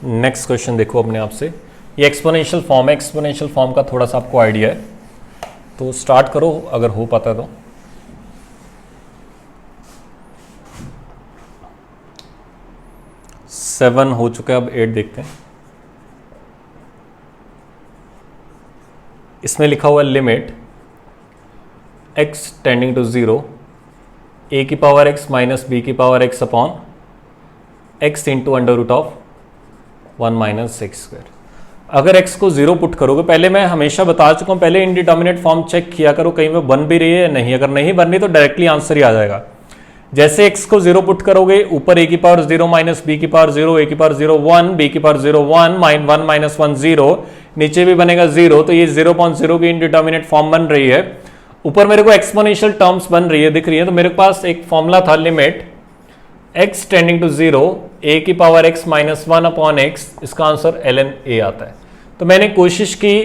S1: नेक्स्ट क्वेश्चन देखो अपने आप से, ये एक्सपोनेंशियल फॉर्म है, एक्सपोनेंशियल फॉर्म का थोड़ा सा आपको आइडिया है, तो स्टार्ट करो अगर हो पाता है तो। सेवन हो चुका है, अब 8 देखते हैं। इसमें लिखा हुआ है limit x tending to 0 a की पावर x माइनस b की power x upon x into under root of 1 minus x square. अगर x को 0 पुट करोगे, पहले मैं हमेशा बता चुका हूं, पहले इंडिटर्मिनेट फॉर्म चेक किया करो कहीं वो बन भी रही है या नहीं। अगर नहीं बन रही तो डायरेक्टली आंसर ही आ जाएगा। जैसे x को 0 पुट करोगे, ऊपर a की पावर 0 माइनस b की पावर 0, a की पावर 0 1, b की पावर 0 1 माइनस 1 0, नीचे भी बनेगा 0, तो ये 0.0 की इंडिटर्मिनेट फॉर्म बन रही है। ऊपर मेरे को एक्सपोनेंशियल टर्म्स बन रही है, दिख रही है, तो मेरे पास एक फॉर्मूला था limit x tending to 0 a की power x minus 1 upon x, इसका आंसर ln a आता है। तो मैंने कोशिश की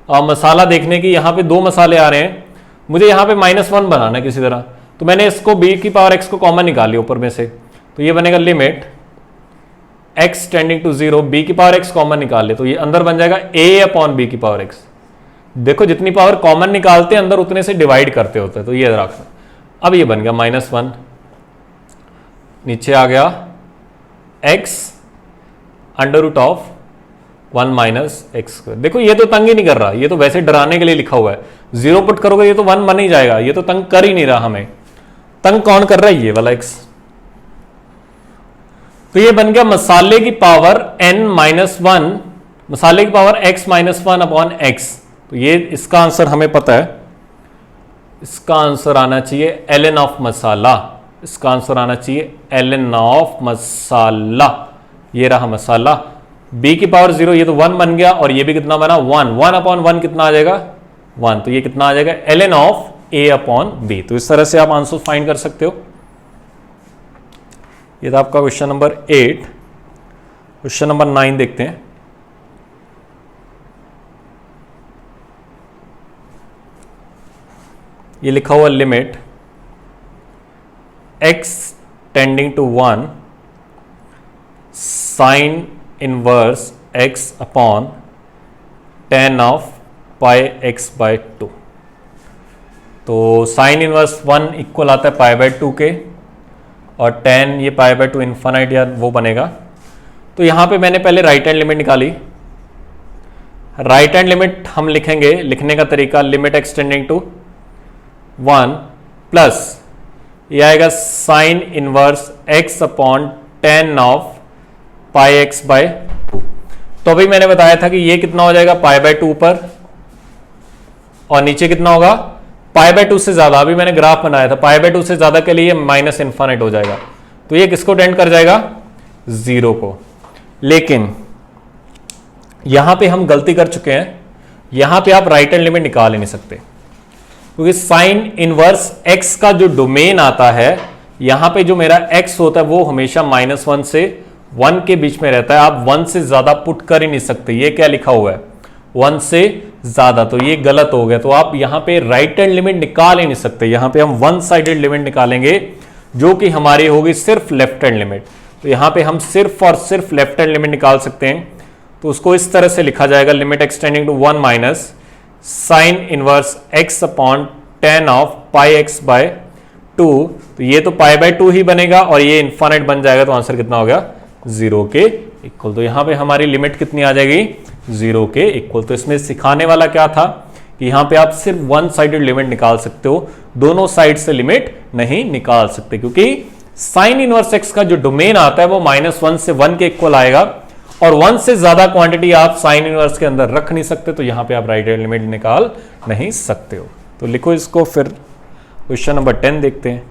S1: मसाला देखने की, यहाँ पे 2 मसाले आ रहे हैं, मुझे यहाँ पे -1 बनाना है किसी तरह, तो मैंने इसको b की पावर x को कॉमन निकाल लिया ऊपर में से, तो ये बनेगा limit x tending to 0 b की पावर x कॉमन निकाल ले, तो ये अंदर बन जाएगा a अपॉन b की पावर x। देखो जितनी पावर कॉमन निकालते हैं अंदर उतने से डिवाइड करते होते हैं, तो ये रखना। अब ये बन गया -1, नीचे आ गया x under root of 1 minus x square. देखो ये तो तंग ही नहीं कर रहा, ये तो वैसे डराने के लिए लिखा हुआ है। 0 पुट करोगे ये तो 1 बन ही जाएगा, ये तो तंग कर ही नहीं रहा हमें। तंग कौन कर रहा है, ये वाला x। तो ये बन गया मसाले की पावर n-1, मसाले की पावर x -1 अपॉन x। तो ये इसका आंसर हमें पता है, इसका आंसर आना चाहिए ln ऑफ मसाला, इसका आंसर आना चाहिए ln ऑफ मसाला। ये रहा मसाला, b की पावर 0, ये तो 1 बन गया, और ये भी कितना बना 1 अपॉन 1 कितना आ जाएगा 1, तो ये कितना आ जाएगा ln of a upon b। तो इस तरह से आप आंसर फाइंड कर सकते हो। ये था आपका क्वेश्चन नंबर 8। क्वेश्चन नंबर 9 देखते हैं। ये लिखा हुआ limit x tending to 1 sine inverse x upon tan of pi x by 2। तो साइन इनवर्स 1 इक्वल आता है पाई बाय 2 के, और tan ये पाई बाय 2 इन्फानाइट या वो बनेगा। तो यहां पे मैंने पहले राइट हैंड लिमिट निकाली। राइट हैंड लिमिट हम लिखेंगे, लिखने का तरीका लिमिट एक्सटेंडिंग टू 1 प्लस ये आएगा sine inverse x upon tan of pi x by 2। तो अभी मैंने बताया था कि ये कितना हो जाएगा पाई बाय 2 पर, और नीचे कितना होगा पाई बाय 2 से ज्यादा। अभी मैंने ग्राफ बनाया था, पाई बाय 2 से ज्यादा के लिए माइनस इन्फानाइट हो जाएगा। तो ये किसको टेंड कर जाएगा? 0 को। लेकिन यहां पे हम गलती कर चुके हैं, यहां पे आप राइट हैंड लिमिट निकाल ही नहीं सकते, क्योंकि साइन इनवर्स x का जो डोमेन आता है, यहां पे जो मेरा x होता है वो हमेशा -1 से 1 के बीच में रहता है। आप 1 से ज्यादा पुट कर ही नहीं सकते। ये क्या लिखा हुआ है? 1 से ज्यादा, तो ये गलत हो गया। तो आप यहां पे राइट हैंड लिमिट निकाल ही नहीं सकते। यहां पे हम वन साइडेड लिमिट निकालेंगे, जो कि हमारी होगी सिर्फ लेफ्ट हैंड लिमिट। तो यहां पे हम सिर्फ और सिर्फ लेफ्ट हैंड लिमिट निकाल सकते हैं। तो उसको इस तरह से लिखा जाएगा limit x tending to 1 minus sine inverse x upon tan of pi x by 2। तो ये तो पाई बाय 2 ही बनेगा, और ये इन्फानाइट बन जाएगा। तो आंसर कितना हो गया? 0 के इक्वल। तो यहां पे हमारी लिमिट कितनी आ जाएगी? 0 के इक्वल। तो इसमें सिखाने वाला क्या था कि यहां पे आप सिर्फ वन साइडेड लिमिट निकाल सकते हो, दोनों साइड से लिमिट नहीं निकाल सकते, क्योंकि साइन इनवर्स x का जो डोमेन आता है वो -1 से 1 के इक्वल आएगा, और 1 से ज्यादा क्वांटिटी आप साइन इनवर्स के अंदर रख नहीं सकते। तो यहां पे आप राइट हैंड लिमिट निकाल नहीं सकते हो। तो लिखो इसको। फिर क्वेश्चन नंबर 10 देखते हैं।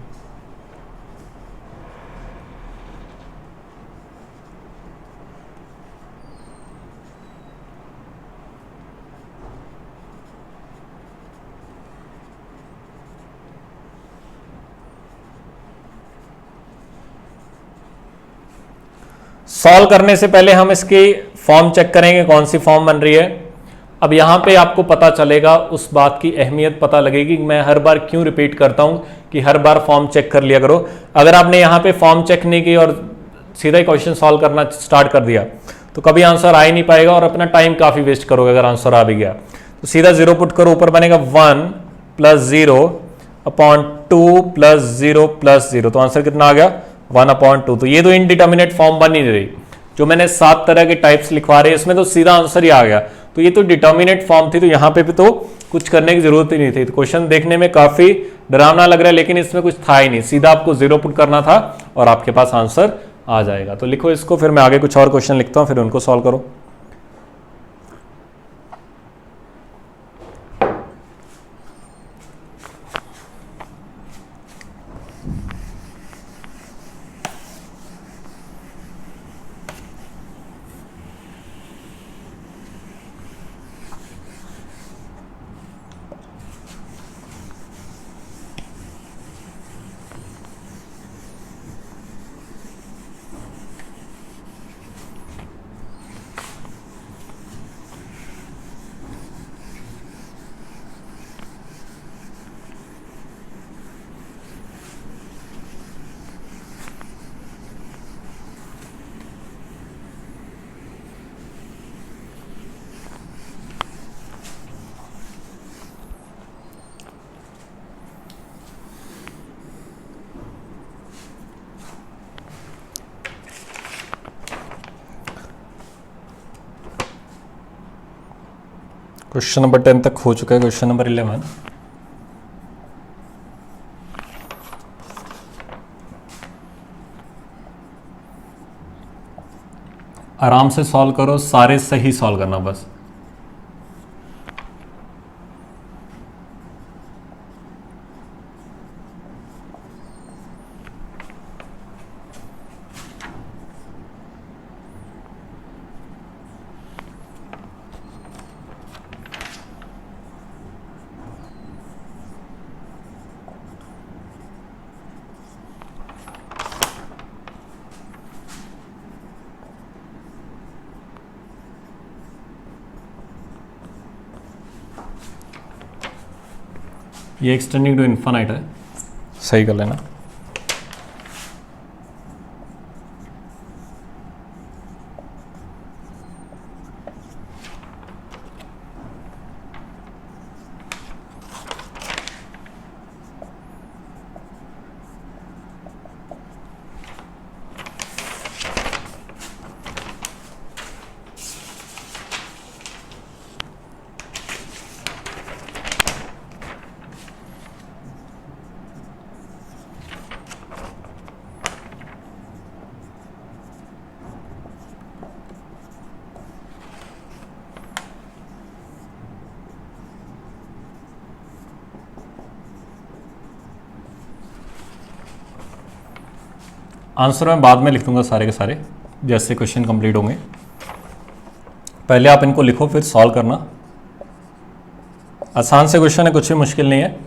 S1: सॉल्व करने से पहले हम इसकी फॉर्म चेक करेंगे, कौन सी फॉर्म बन रही है। अब यहां पे आपको पता चलेगा, उस बात की अहमियत पता लगेगी कि मैं हर बार क्यों रिपीट करता हूं कि हर बार फॉर्म चेक कर लिया करो। अगर आपने यहां पे फॉर्म चेक नहीं की और सीधा ही क्वेश्चन सॉल्व करना स्टार्ट कर दिया, तो कभी आंसर आ ही नहीं पाएगा, और अपना टाइम काफी वेस्ट करोगे। अगर आंसर आ भी गया तो सीधा 0 पुट करो, ऊपर बनेगा 1 + 0 अपॉन 2 + 0 + 0। तो आंसर कितना आ गया? 1/2। तो ये तो इनडिटर्मिनेट फॉर्म बन ही नहीं रही। जो मैंने 7 तरह के टाइप्स लिखवा रहे हैं, इसमें तो सीधा आंसर ही आ गया। तो ये तो डिटर्मिनेट फॉर्म थी, तो यहां पे भी तो कुछ करने की जरूरत ही नहीं थी। तो क्वेश्चन देखने में काफी डरावना लग रहा है, लेकिन इसमें कुछ था ही नहीं। सीधा आपको 0 पुट करना था और आपके पास आंसर आ जाएगा। तो लिखो इसको, फिर मैं आगे कुछ और क्वेश्चन लिखता हूं, फिर उनको सॉल्व करो। क्वेश्चन नंबर 10 तक हो चुका है। क्वेश्चन नंबर 11, आराम से सॉल्व करो, सारे सही सॉल्व करना बस। ये एक्सटेंडिंग टू इन्फानाइट है, सही कर लेना। आंसर मैं बाद में लिख दूंगा सारे के सारे जैसे क्वेश्चन कंप्लीट होंगे। पहले आप इनको लिखो फिर सॉल्व करना। आसान से क्वेश्चन है, कुछ भी मुश्किल नहीं है।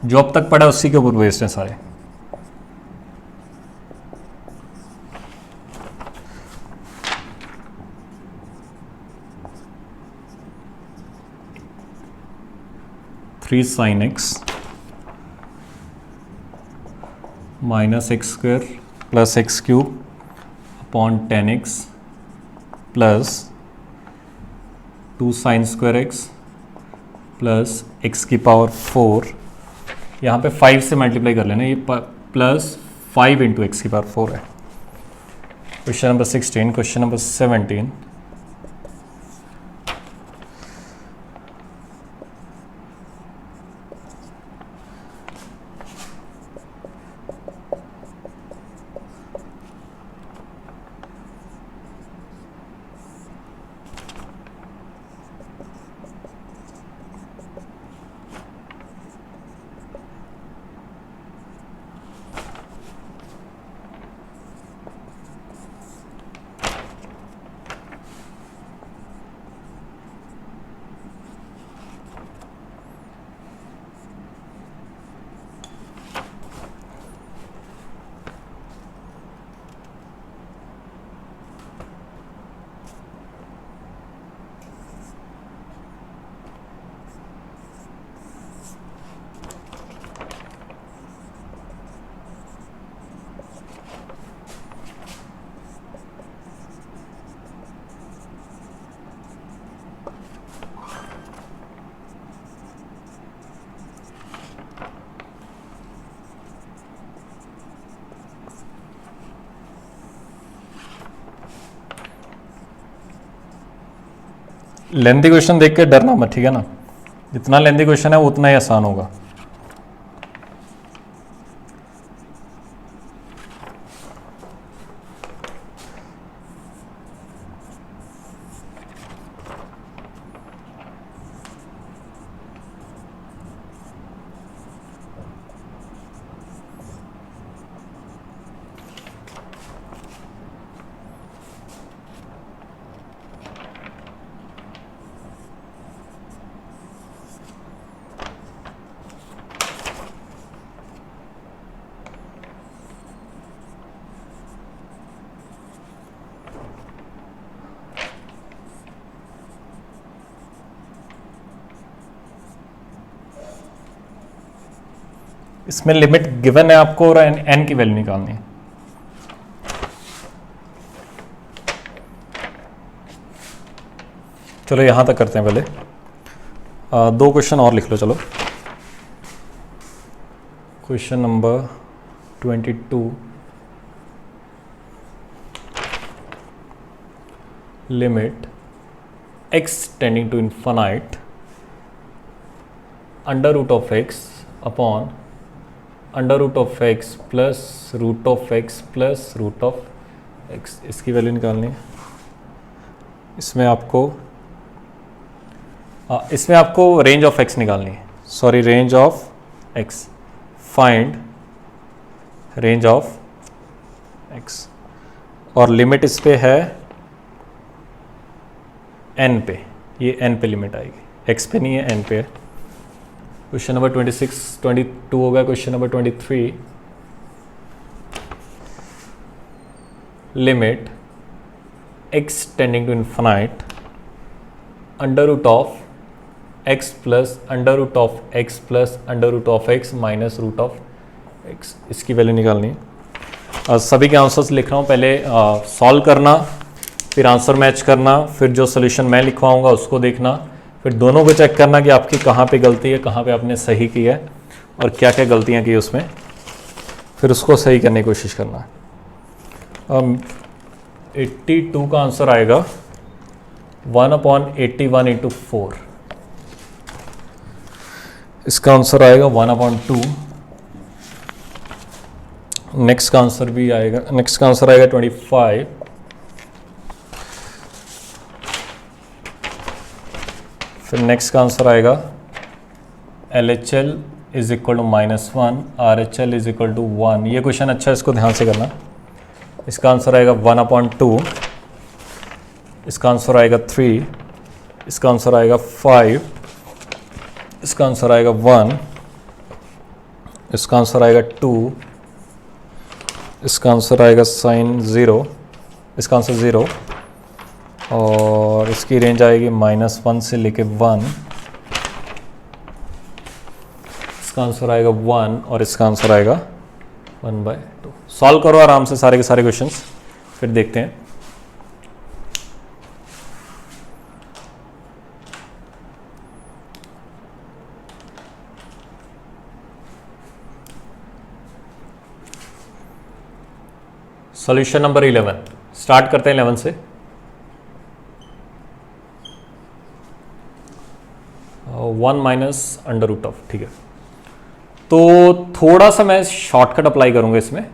S1: जो अब तक पढ़ा उसी के ऊपर बेस्ड है सारे। Three sine x minus x square plus x cube upon 10x plus 2 sine square x plus x की पावर 4, यहाँ पे 5 से मल्टीप्लाई कर लेना, ये प्लस 5 इंटू एक्स की पावर 4 है। Question number 16। Question number 17, lengthy question देख के डरना मत, ठीक है ना। जितना लेंथी क्वेश्चन है वो उतना ही आसान होगा। इसमें लिमिट गिवन है आपको और एन की वैल्यू निकालनी है। चलो यहां तक करते हैं पहले। दो क्वेश्चन और लिख लो चलो। Question number 22, limit x tending to infinite under root of x upon under root of x plus root of x plus root of x, इसकी वैल्यू निकालनी है। इसमें आपको रेंज ऑफ एक्स निकालनी है, sorry range of x. Find range of x और limit इस पे है एन पे, ये एन पे लिमिट आएगी, एक्स पे नहीं है एन पे है। क्वेश्चन नंबर 22 हो गया। Question number 23, limit x tending to infinite under root of x plus under root of x plus under root of x minus root of x, इसकी वैल्यू निकालनी है। सभी के आंसर्स लिख रहा हूँ, पहले सॉल्व करना, फिर आंसर मैच करना, फिर जो सोल्यूशन मैं लिखवाऊंगा उसको देखना, फिर दोनों को चेक करना कि आपकी कहाँ पे गलती है, कहाँ पे आपने सही की है और क्या क्या गलतियाँ की उसमें, फिर उसको सही करने की कोशिश करना। 82 का आंसर आएगा 1/81 इंटू 4, इसका आंसर आएगा 1/2। नेक्स्ट का आंसर भी आएगा, नेक्स्ट का आंसर आएगा 25। फिर नेक्स्ट का आंसर आएगा LHL is equal to -1, RHL is equal to 1। ये क्वेश्चन अच्छा है, इसको ध्यान से करना। इसका आंसर आएगा 1/2, इसका आंसर आएगा 3, इसका आंसर आएगा 5, इसका आंसर आएगा 1, इसका आंसर आएगा 2, इसका आंसर आएगा साइन 0, इसका आंसर 0, और इसकी रेंज आएगी -1 से लेके 1, इसका आंसर आएगा 1 और इसका आंसर आएगा 1/2। सॉल्व करो आराम से सारे के सारे क्वेश्चंस, फिर देखते हैं। सॉल्यूशन नंबर 11 स्टार्ट करते हैं 11 से। 1 माइनस अंडर रूट ऑफ, ठीक है। तो थोड़ा सा मैं शॉर्टकट अप्लाई करूंगा इसमें,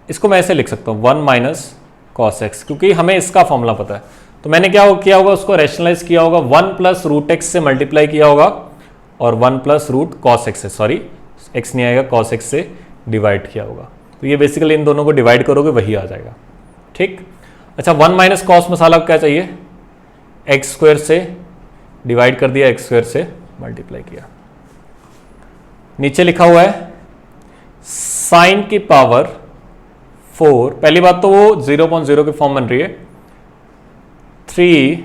S1: इसको मैं ऐसे लिख सकता हूं 1 माइनस कॉस एक्स, क्योंकि हमें इसका फॉर्मूला पता है। तो मैंने क्या किया होगा, उसको रैशनलाइज किया होगा, 1 प्लस रूट एक्स से मल्टीप्लाई किया होगा और 1 प्लस रूट कॉस एक्स से, सॉरी एक्स नहीं आएगा, कॉस एक्स से डिवाइड किया होगा। तो ये बेसिकली इन दोनों को डिवाइड करोगे वही आ जाएगा, ठीक। अच्छा, 1 माइनस कॉस मसाला क्या चाहिए, एक्स स्क्वायर से डिवाइड कर दिया, एक्स स्क्वायर से मल्टीप्लाई किया। नीचे लिखा हुआ है साइन की पावर 4, पहली बात तो वो 0.0 की फॉर्म बन रही है, 3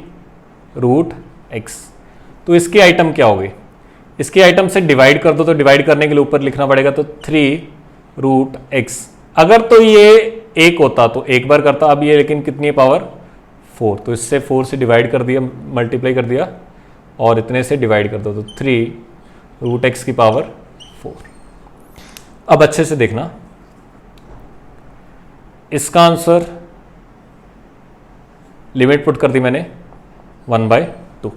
S1: रूट एक्स। तो इसकी आइटम क्या होगी, इसकी आइटम से डिवाइड कर दो, तो डिवाइड करने के लिए ऊपर लिखना पड़ेगा, तो 3 रूट एक्स। अगर तो ये 1 होता तो एक बार करता, अब ये लेकिन कितनी है पावर 4, तो इससे 4 से डिवाइड कर दिया, मल्टीप्लाई कर दिया और इतने से डिवाइड कर दो, तो 3 रूट एक्स की पावर 4। अब अच्छे से देखना, इसका आंसर लिमिट पुट कर दी मैंने 1/2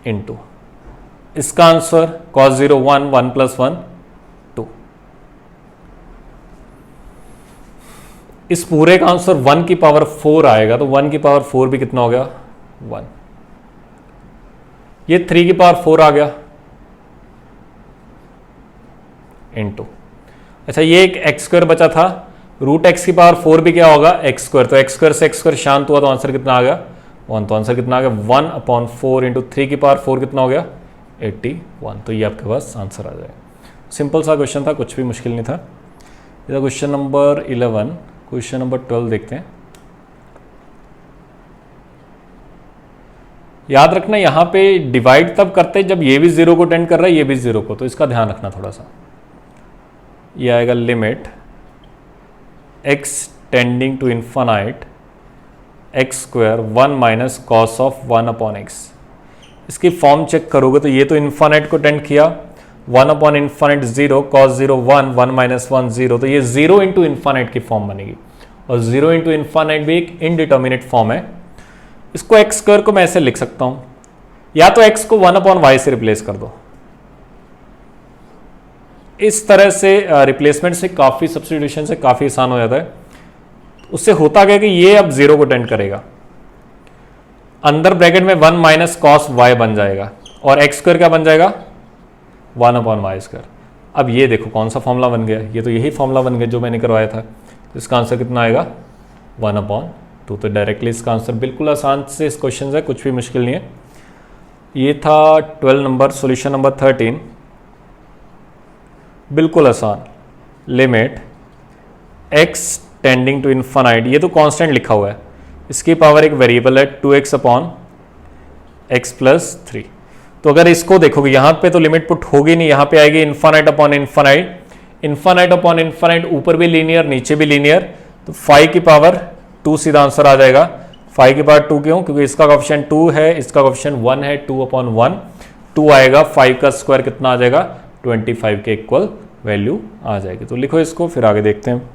S1: इंटू इसका आंसर cos 0 1, 1 प्लस 1 2। इस पूरे का आंसर 1 की पावर 4 आएगा, तो 1 की पावर 4 भी कितना हो गया 1। ये 3 की पावर 4 आ गया इंटू, अच्छा ये एक एक्स स्क्वायर बचा था, रूट एक्स की पावर 4 भी क्या होगा एक्स स्क्वायर, तो एक्स स्क्वायर से एक्स स्क्वायर शांत हुआ, तो आंसर कितना आ गया 1। तो आंसर कितना आ गया 1/4 इंटू 3 की पावर 4 कितना हो गया 81। तो ये आपके पास आंसर आ जाएगा। सिंपल सा क्वेश्चन था, कुछ भी मुश्किल नहीं था। ये क्वेश्चन नंबर 11। क्वेश्चन नंबर 12 देखते हैं। याद रखना यहाँ पे डिवाइड तब करते हैं जब ये भी 0 को टेंड कर रहा है, ये भी 0 को, तो इसका ध्यान रखना थोड़ा सा। ये आएगा limit x tending to infinite x square 1 minus cos of 1/x। इसकी फॉर्म चेक करोगे तो ये तो इन्फानाइट को टेंड किया, 1/इन्फानाइट 0, कॉस 0 1, 1 माइनस 1 0, तो ये 0 इंटू इन्फानाइट की फॉर्म बनेगी, और 0 इंटू इन्फानाइट भी एक इनडिटर्मिनेट फॉर्म है। इसको एक्स स्क्वायर को मैं ऐसे लिख सकता हूं, या तो x को 1/y से रिप्लेस कर दो। इस तरह से रिप्लेसमेंट से काफ़ी, सब्स्टिट्यूशन से काफ़ी आसान हो जाता है। उससे होता क्या कि ये अब 0 को टेंड करेगा, अंदर ब्रैकेट में 1 माइनस कॉस y बन जाएगा, और एक्स स्क्वायर क्या बन जाएगा 1/y स्क्वायर। अब ये देखो कौन सा फॉर्मूला बन गया, ये तो यही फॉर्मूला बन गया जो मैंने करवाया था। तो इसका आंसर कितना आएगा 1/2। तो डायरेक्टली इसका आंसर बिल्कुल आसान से इस क्वेश्चन है, कुछ भी मुश्किल नहीं है। ये था 12 नंबर। सॉल्यूशन नंबर 13 बिल्कुल आसान। Limit x tending to infinite, ये तो कांस्टेंट लिखा हुआ है, इसकी पावर एक वेरिएबल है 2x अपॉन एक्स प्लस 3। तो अगर इसको देखोगे यहाँ पे तो लिमिट पुट होगी नहीं, यहाँ पे आएगी infinite upon infinite, infinite upon infinite, ऊपर भी लीनियर नीचे भी लीनियर, तो 5 की पावर 2 सीधा आंसर आ जाएगा। 5 की पावर 2 क्यों? क्योंकि इसका कोएफिशिएंट 2 है, इसका कोएफिशिएंट 1 है, 2 अपॉन 1 2 आएगा, 5 का स्क्वायर कितना आ जाएगा? 25 के इक्वल वैल्यू आ जाएगी। तो लिखो इसको, फिर आगे देखते हैं।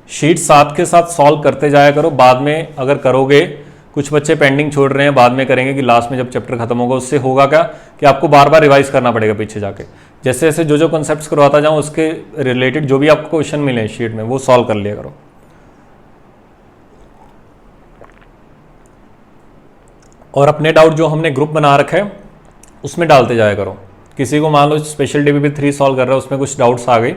S1: शीट 7 के साथ सॉल्व करते जाया करो, बाद में अगर करोगे, कुछ बच्चे पेंडिंग छोड़ रहे हैं, बाद में करेंगे कि लास्ट में जब चैप्टर खत्म होगा, उससे होगा क्या कि आपको बार बार रिवाइज करना पड़ेगा पीछे जाके। जैसे जैसे जो कॉन्सेप्ट्स करवाता जाऊं उसके रिलेटेड जो भी आपको क्वेश्चन मिले शीट में वो सॉल्व कर लिया करो। और अपने डाउट जो हमने ग्रुप बना रखा है उसमें डालते जाया करो। किसी को मान लो स्पेशल डीबीबी 3 सॉल्व कर रहा है, उसमें कुछ डाउट्स आ गए,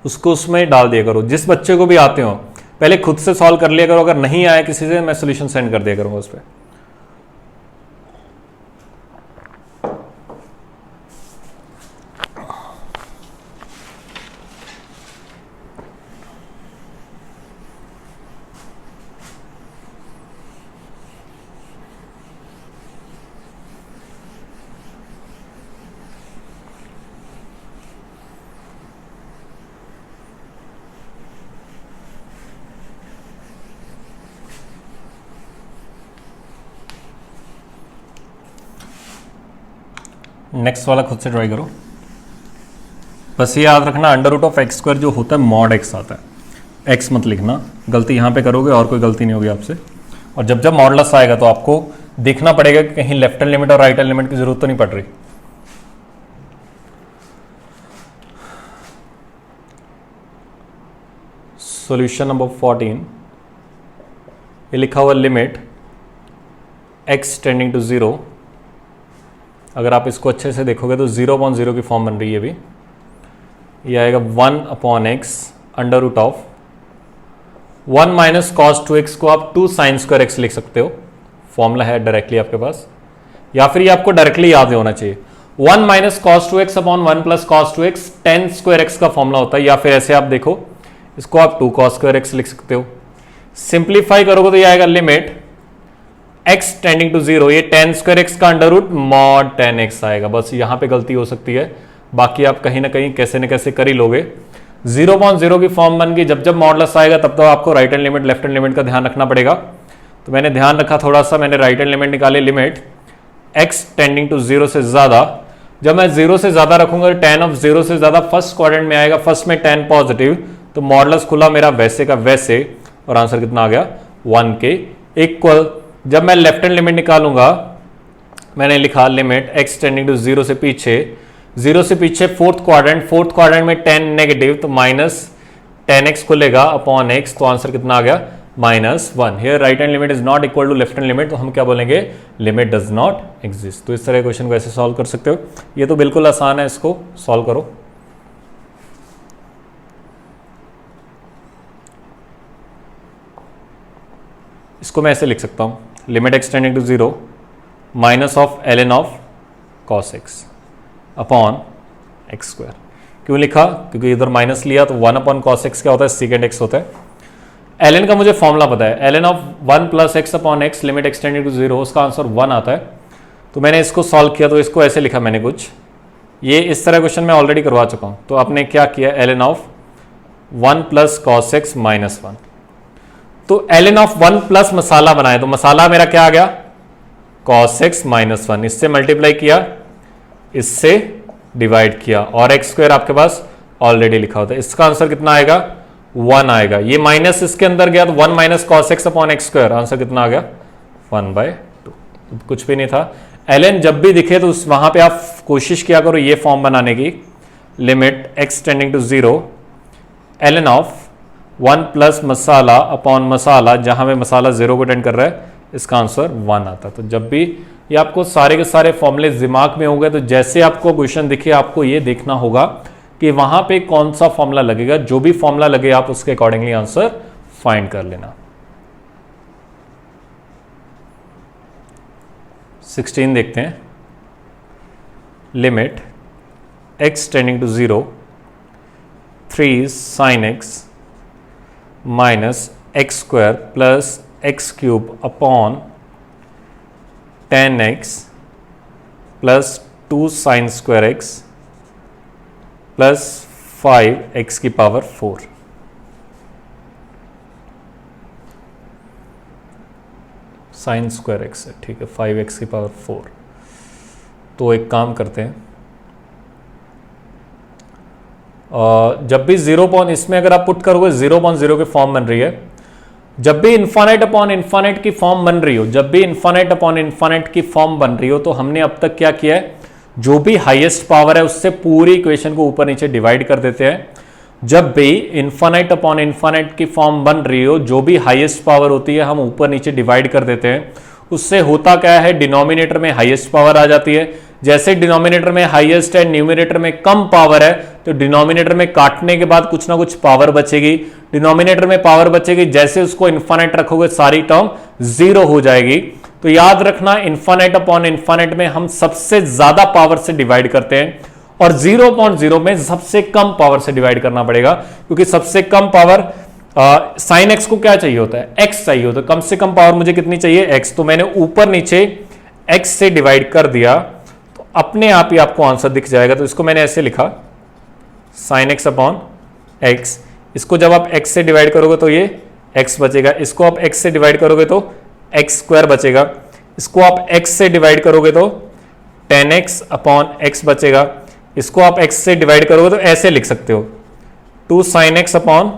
S1: उसको उसमें डाल दिया करो। जिस बच्चे को भी आते हो पहले खुद से सॉल्व कर लिया करो, अगर नहीं आया किसी से मैं सोल्यूशन सेंड कर दिया करूंगा उस पर। नेक्स्ट वाला खुद से ट्राई करो। बस ये याद रखना, under root of x square जो होता है मॉड एक्स आता है, एक्स मत लिखना, गलती यहाँ पे करोगे और कोई गलती नहीं होगी आपसे। और जब जब मॉडुलस आएगा तो आपको देखना पड़ेगा कि कहीं लेफ्ट हैंड लिमिट और राइट हैंड लिमिट की जरूरत तो नहीं पड़ रही। सॉल्यूशन नंबर 14, ये लिखा हुआ लिमिट एक्स टेंडिंग टू 0। अगर आप इसको अच्छे से देखोगे तो 0/0 की फॉर्म बन रही है अभी। ये आएगा 1/x under root of 1 minus cos 2x को आप 2 साइन स्क्वायर एक्स लिख सकते हो, फॉर्मूला है डायरेक्टली आपके पास, या फिर ये आपको डायरेक्टली याद होना चाहिए। 1 minus cos 2x upon 1 plus cos 2x tan square x का फॉर्मूला होता है। या फिर ऐसे आप देखो, इसको आप 2 cos स्क्वायर एक्स लिख सकते हो। सिंप्लीफाई करोगे तो ये आएगा लिमिट x टेंडिंग टू 0, ये tan स्क्वायर एक्स का under root mod tan x आएगा। बस यहां पे गलती हो सकती है, बाकी आप कहीं ना कहीं कैसे न कैसे कर ही लोगे। 0/0 की फॉर्म बन गई। जब जब मॉडुलस आएगा तब तो आपको right hand limit left hand limit का ध्यान रखना पड़ेगा। तो मैंने ध्यान रखा थोड़ा सा, मैंने राइट हैंड लिमिट निकाले, लिमिट x टेंडिंग टू 0 से ज्यादा। जब मैं 0 से ज्यादा रखूंगा tan ऑफ 0 से ज्यादा फर्स्ट क्वाड्रेंट में आएगा, फर्स्ट में tan पॉजिटिव, तो मॉडुलस खुला मेरा वैसे का वैसे, और आंसर कितना आ गया 1 के इक्वल। जब मैं लेफ्ट हैंड लिमिट निकालूंगा, मैंने लिखा लिमिट x टेंडिंग टू 0 से पीछे, 0 से पीछे फोर्थ क्वाड्रेंट में tan नेगेटिव, तो माइनस tan x खुलेगा अपॉन x, तो आंसर कितना आ गया -1। Here right hand limit is not equal to left hand limit, तो हम क्या बोलेंगे, लिमिट डज नॉट एग्जिस्ट। तो इस तरह क्वेश्चन को ऐसे सॉल्व कर सकते हो। ये तो बिल्कुल आसान है, इसको सॉल्व करो। इसको मैं ऐसे लिख सकता हूं, limit x tending to 0 minus of ln of cos x upon x square. क्यों लिखा, क्योंकि इधर माइनस लिया तो 1 अपॉन cos x क्या होता है, सेकेंड x होता है। ln का मुझे फॉर्मूला पता है, ln of 1 plus x upon x limit x tending to 0, उसका आंसर 1 आता है। तो मैंने इसको सॉल्व किया, तो इसको ऐसे लिखा मैंने कुछ, ये इस तरह क्वेश्चन मैं ऑलरेडी करवा चुका हूं। तो आपने क्या किया, ln of 1 plus cos x minus 1, तो ln ऑफ 1 प्लस मसाला बनाए, तो मसाला मेरा क्या आ गया cos x माइनस 1, इससे मल्टीप्लाई किया, इससे डिवाइड किया, और एक्स स्क्वायर आपके पास ऑलरेडी लिखा होता है। इसका आंसर कितना आएगा 1 आएगा। ये माइनस इसके अंदर गया तो 1 minus cos x upon x square, answer कितना आ गया 1/2। कुछ भी नहीं था। ln जब भी दिखे तो वहां पे आप कोशिश किया करो ये फॉर्म बनाने की, limit x tending to 0 ln of 1 plus मसाला अपॉन मसाला, जहां में मसाला 0 को टेंड कर रहा है, इसका आंसर 1 आता है। तो जब भी ये आपको सारे के सारे फॉर्मूले दिमाग में हो गए, तो जैसे आपको क्वेश्चन दिखे आपको ये देखना होगा कि वहां पे कौन सा फॉर्मूला लगेगा। जो भी फॉर्मूला लगे आप उसके अकॉर्डिंगली आंसर फाइंड कर लेना। 16 देखते हैं, limit x tending to 0 3 sin x minus x square plus x cube upon 10x plus 2 sine square x plus 5x की पावर 4। साइन स्क्वायर एक्स है, ठीक है, 5x की पावर 4। तो एक काम करते हैं, जब भी 0 इसमें अगर आप पुट करोगे 0/0 की फॉर्म बन रही है। जब भी इन्फानाइट अपॉन इन्फानाइट की फॉर्म बन रही हो, जब भी इन्फानाइट अपॉन इन्फानाइट की फॉर्म बन रही हो, तो हमने अब तक क्या किया है, जो भी हाईएस्ट पावर है उससे पूरी इक्वेशन को ऊपर नीचे डिवाइड कर देते हैं। जब भी इन्फानाइट अपॉन इन्फानाइट की फॉर्म बन रही हो, जो भी हाईएस्ट पावर होती है हम ऊपर नीचे डिवाइड कर देते हैं। उससे होता क्या है, डिनोमिनेटर में हाईएस्ट पावर आ जाती है। जैसे डिनोमिनेटर में हाईएस्ट है, न्यूमरेटर में कम पावर है, तो डिनोमिनेटर में काटने के बाद कुछ ना कुछ पावर बचेगी। डिनोमिनेटर में पावर बचेगी, जैसे उसको इन्फानाइट रखोगे सारी टर्म 0 हो जाएगी। तो याद रखना, इन्फानाइट अपॉन इन्फानाइट में हम सबसे ज्यादा पावर से डिवाइड करते हैं और 0/0 में सबसे कम पावर से डिवाइड करना पड़ेगा, क्योंकि सबसे कम पावर साइन एक्स को क्या चाहिए होता है, एक्स चाहिए होता है। कम से कम पावर मुझे कितनी चाहिए, एक्स। तो मैंने ऊपर नीचे एक्स से डिवाइड कर दिया, तो अपने आप ही आपको आंसर दिख जाएगा। तो इसको मैंने ऐसे लिखा, साइन एक्स अपॉन एक्स। इसको जब आप एक्स से डिवाइड करोगे तो ये एक्स बचेगा, इसको आप एक्स से डिवाइड करोगे तो एक्स स्क्वायर बचेगा, इसको आप एक्स से डिवाइड करोगे तो 10x अपॉन एक्स बचेगा, इसको आप x से डिवाइड करोगे तो ऐसे लिख सकते हो 2 साइन एक्स अपॉन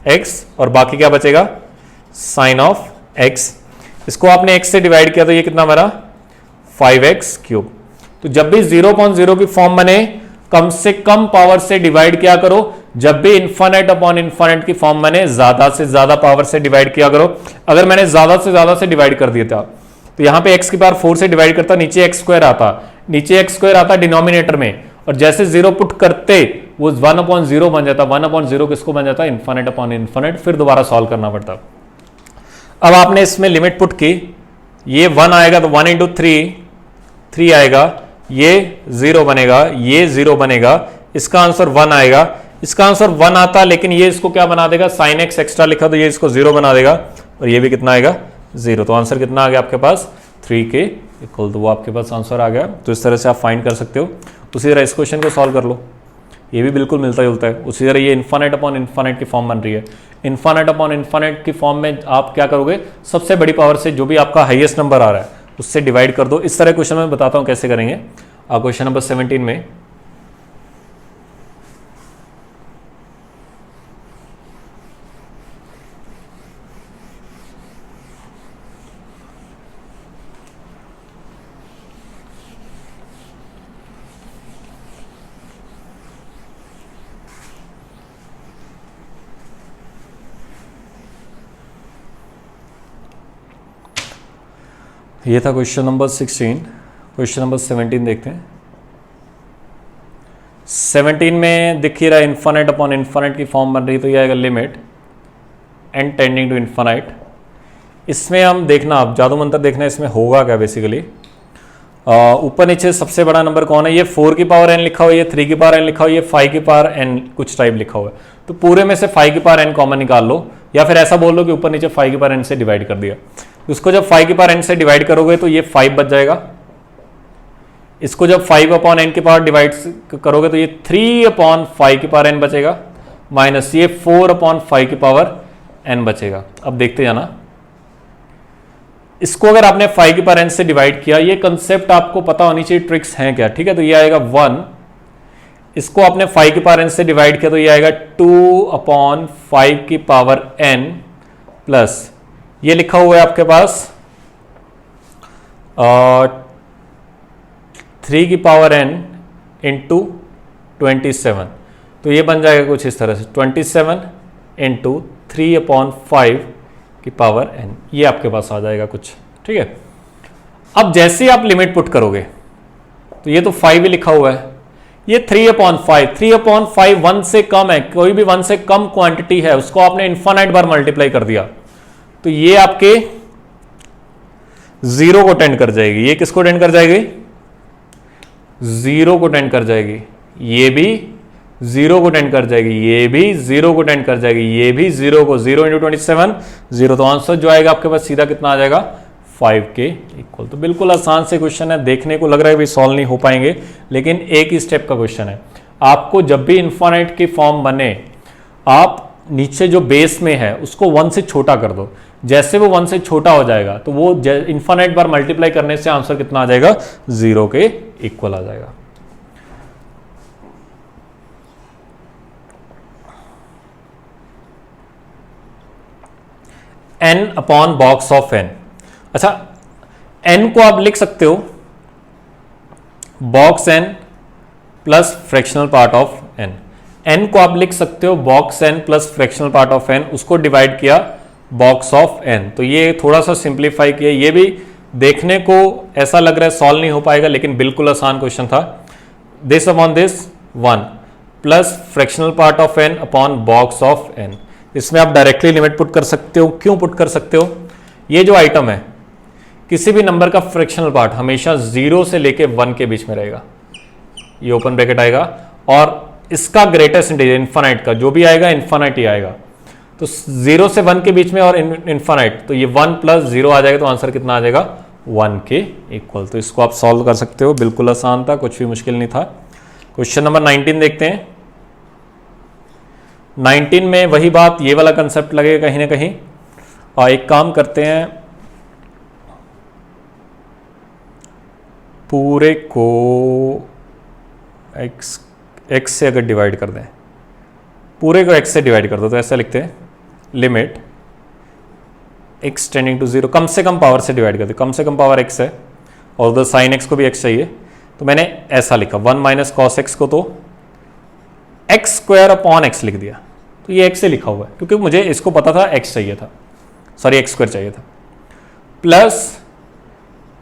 S1: एक्स, और बाकी क्या बचेगा, साइन ऑफ x। इसको आपने x से डिवाइड किया तो ये कितना बना, 5x क्यूब। तो जब भी 0/0 की फॉर्म बने, कम से कम पावर से डिवाइड किया करो। जब भी इन्फानाइट अपॉन इन्फानाइट की फॉर्म बने, ज्यादा से ज्यादा पावर से डिवाइड किया करो। अगर मैंने ज्यादा से ज्यादा से डिवाइड कर दिया था, तो यहां पे x की पावर 4 से डिवाइड करता, नीचे x स्क्वायर आता, नीचे x स्क्वायर आता डिनोमिनेटर में, और जैसे 0 पुट करते वो 1/0 बन जाता। 1/0 किसको बन जाता, इन्फानाइट अपॉन इन्फानाइट। फिर दोबारा सॉल्व करना पड़ता। अब आपने इसमें लिमिट पुट की, ये 1 आएगा तो 1 × 3 आएगा, ये 0 बनेगा, ये 0 बनेगा, इसका आंसर 1 आएगा। इसका आंसर 1 आता, लेकिन ये इसको क्या बना देगा, साइन एक्स एक्स्ट्रा लिखा तो ये इसको 0 बना देगा, और ये भी कितना आएगा, 0। तो आंसर कितना आ गया आपके पास, 3 के इक्वल। तो वो आपके पास आंसर आ गया। तो इस तरह से आप फाइंड कर सकते हो। उसी तरह इस क्वेश्चन को सॉल्व कर लो, ये भी बिल्कुल मिलता जुलता है। उसी तरह ये इन्फानाइट अपॉन इन्फानाइट की फॉर्म बन रही है। इन्फानाइट अपॉन इन्फानाइट की फॉर्म में आप क्या करोगे, सबसे बड़ी पावर से जो भी आपका हाईएस्ट नंबर आ रहा है उससे डिवाइड कर दो। इस तरह क्वेश्चन में बताता हूं कैसे करेंगे। क्वेश्चन नंबर 17 में ये था क्वेश्चन नंबर 16। क्वेश्चन नंबर 17 देखते हैं। 17 में दिख ही रहा है इन्फानाइट अपॉन इन्फानाइट की फॉर्म बन रही, तो ये आएगा limit n tending to infinite. इसमें हम देखना, अब जादू मंत्र देखना इसमें होगा क्या बेसिकली। ऊपर नीचे सबसे बड़ा नंबर कौन है, ये 4 की पावर n लिखा हुआ है, ये 3 की पावर n लिखा हुआ है, ये 5 की पावर n कुछ टाइप लिखा हुआ है। तो पूरे में से 5 की पावर n कॉमन निकाल लो, या फिर ऐसा बोल लो कि ऊपर नीचे 5 की पावर n से डिवाइड कर दिया। उसको जब 5 की पावर n से डिवाइड करोगे तो ये 5 बच जाएगा। इसको जब 5 अपॉन n की पावर डिवाइड करोगे तो ये 3 अपॉन 5 की पावर n बचेगा, माइनस ये 4 अपॉन 5 की पावर n बचेगा। अब देखते जाना, इसको अगर आपने 5 की पावर n से डिवाइड किया, ये कंसेप्ट आपको पता होनी चाहिए, ट्रिक्स हैं क्या, ठीक है। तो ये आएगा 1, इसको आपने 5 की पावर n से डिवाइड किया तो ये आएगा 2 अपॉन 5 की पावर n प्लस ये लिखा हुआ है आपके पास 3 की पावर n इंटू 27। तो ये बन जाएगा कुछ इस तरह से 27 इंटू 3 अपॉन 5 की पावर n, ये आपके पास आ जाएगा कुछ, ठीक है। अब जैसे आप लिमिट पुट करोगे तो ये तो 5 ही लिखा हुआ है, ये 3 अपॉन 5, 3 अपॉन 5 1 से कम है, कोई भी 1 से कम क्वांटिटी है उसको आपने इन्फानाइट बार मल्टीप्लाई कर दिया तो ये आपके 0 को टेंड कर जाएगी। ये किसको टेंड कर जाएगी, 0 को टेंड कर जाएगी, ये भी जीरो को टेंड कर जाएगी, ये भी जीरो को टेंड कर जाएगी, ये भी जीरो को, 0 इंटू 27 जीरो, तो आंसर जो आएगा आपके पास सीधा कितना आ जाएगा 5 के इक्वल। तो बिल्कुल आसान से क्वेश्चन है, देखने को लग रहा है भी सॉल्व नहीं हो पाएंगे, लेकिन एक ही स्टेप का क्वेश्चन है। आपको जब भी इन्फानाइट की फॉर्म बने, आप नीचे जो बेस में है उसको 1 से छोटा कर दो, जैसे वो 1 से छोटा हो जाएगा तो वो इन्फानाइट बार मल्टीप्लाई करने से आंसर कितना आ जाएगा 0 के इक्वल आ जाएगा। n upon box of n। अच्छा, n को आप लिख सकते हो box n plus fractional part of n। n को आप लिख सकते हो box n plus fractional part of n, उसको डिवाइड किया बॉक्स ऑफ n। तो ये थोड़ा सा सिंप्लीफाई किया, ये भी देखने को ऐसा लग रहा है सॉल्व नहीं हो पाएगा, लेकिन बिल्कुल आसान क्वेश्चन था। This upon this 1 plus fractional part of n upon box of n। इसमें आप डायरेक्टली लिमिट पुट कर सकते हो। क्यों पुट कर सकते हो? ये जो आइटम है, किसी भी नंबर का फ्रैक्शनल पार्ट हमेशा 0 से लेके 1 के बीच में रहेगा, ये ओपन ब्रैकेट आएगा, और इसका ग्रेटेस्ट इंटीजर इन्फानाइट का जो भी आएगा इन्फानाइट ही आएगा। तो 0 से 1 के बीच में और इन्फानाइट, तो ये 1 प्लस 0 आ जाएगा, तो आंसर कितना आ जाएगा 1 के इक्वल। तो इसको आप सॉल्व कर सकते हो, बिल्कुल आसान था, कुछ भी मुश्किल नहीं था। क्वेश्चन नंबर 19 देखते हैं। 19 में वही बात, ये वाला कंसेप्ट लगेगा कहीं ना कहीं, और एक काम करते हैं, पूरे को x से अगर डिवाइड कर दें, पूरे को x से डिवाइड कर दो, तो ऐसा लिखते हैं लिमिट x टेंडिंग टू 0, कम से कम पावर से डिवाइड कर दे, कम से कम पावर x है, और उधर साइन x को भी x चाहिए, तो मैंने ऐसा लिखा 1 माइनस कॉस x को तो x स्क्वायर अपॉन x लिख दिया। तो ये x से लिखा हुआ है क्योंकि मुझे इसको पता था x चाहिए था, सॉरी x स्क्वायर चाहिए था, plus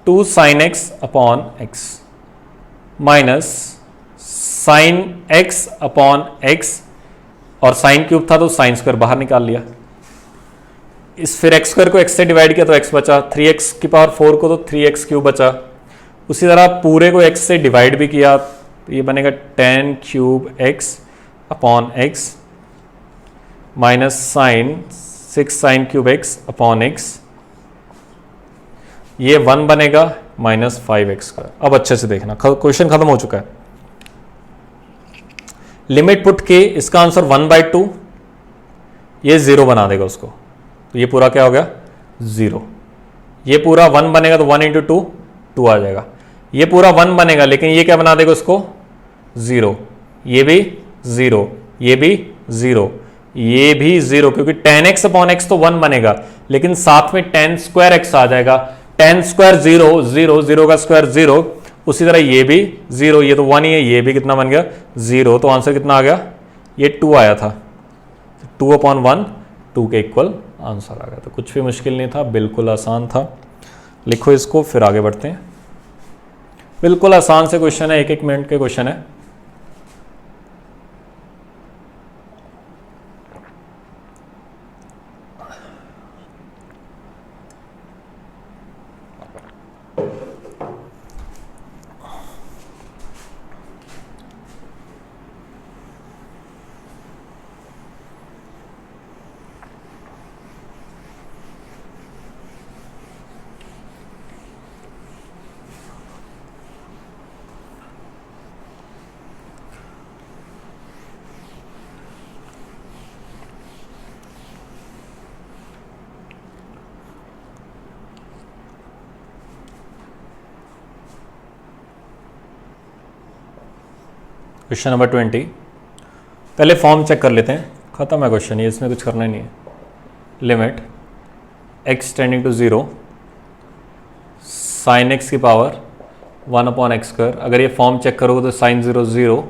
S1: 2 sine x upon x minus sine x upon x, और साइन क्यूब था तो साइन स्क्वायर बाहर निकाल लिया। इस फिर x स्क्वायर को x से डिवाइड किया तो x बचा, 3x की पावर 4 को तो 3x क्यूब बचा। उसी तरह पूरे को x से डिवाइड भी किया तो ये बनेगा 10 cube x upon x minus sine 6 sine cube x upon x, ये 1 बनेगा माइनस 5x स्क्वायर। अब अच्छे से देखना, क्वेश्चन खत्म हो चुका है। लिमिट पुट के इसका आंसर 1/2, ये 0 बना देगा उसको, तो ये पूरा क्या हो गया 0। ये पूरा 1 बनेगा तो 1 इंटू 2 2 आ जाएगा। ये पूरा 1 बनेगा, लेकिन ये क्या बना देगा उसको 0, ये भी 0, ये भी 0, ये भी 0, क्योंकि 10x अपॉन x तो 1 बनेगा, लेकिन साथ में 10 स्क्वायर x आ जाएगा। 10 स्क्वायर 0, 0, 0 का स्क्वायर 0, उसी तरह ये भी 0, ये तो 1 ही है, ये भी कितना बन गया 0। तो आंसर कितना आ गया, ये 2 आया था, 2 अपॉन 1 2 के इक्वल आंसर आ गया। तो कुछ भी मुश्किल नहीं था, बिल्कुल आसान था। लिखो इसको, फिर आगे बढ़ते हैं। बिल्कुल आसान से क्वेश्चन है, 1-1 मिनट के क्वेश्चन है। क्वेश्चन नंबर 20, पहले फॉर्म चेक कर लेते हैं, खत्म है क्वेश्चन, ये इसमें कुछ करना ही नहीं है। Limit x tending to 0 sine x की पावर 1 अपॉन एक्स स्क्वायर। अगर ये फॉर्म चेक करोगे तो साइन 0 0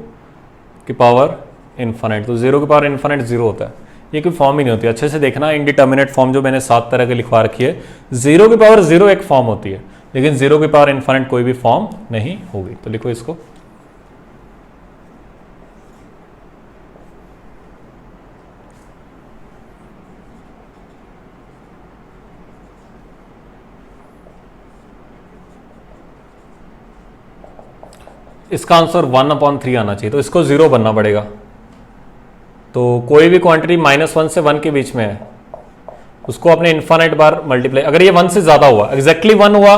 S1: की पावर इन्फानाइट, तो 0 की पावर इन्फानाइट 0 होता है, ये कोई फॉर्म ही नहीं होती। अच्छे से देखना, इनडिटर्मिनेट फॉर्म जो मैंने 7 तरह के लिखवा रखी है, 0 की पावर 0 एक फॉर्म होती है, लेकिन 0 की पावर इन्फानाइट कोई भी फॉर्म नहीं होगी। तो लिखो इसको, इसका आंसर 1/3 आना चाहिए, तो इसको 0 बनना पड़ेगा। तो कोई भी क्वांटिटी -1 से 1 के बीच में है उसको आपने इन्फानाइट बार मल्टीप्लाई, अगर ये 1 से ज्यादा हुआ, एग्जैक्टली 1 हुआ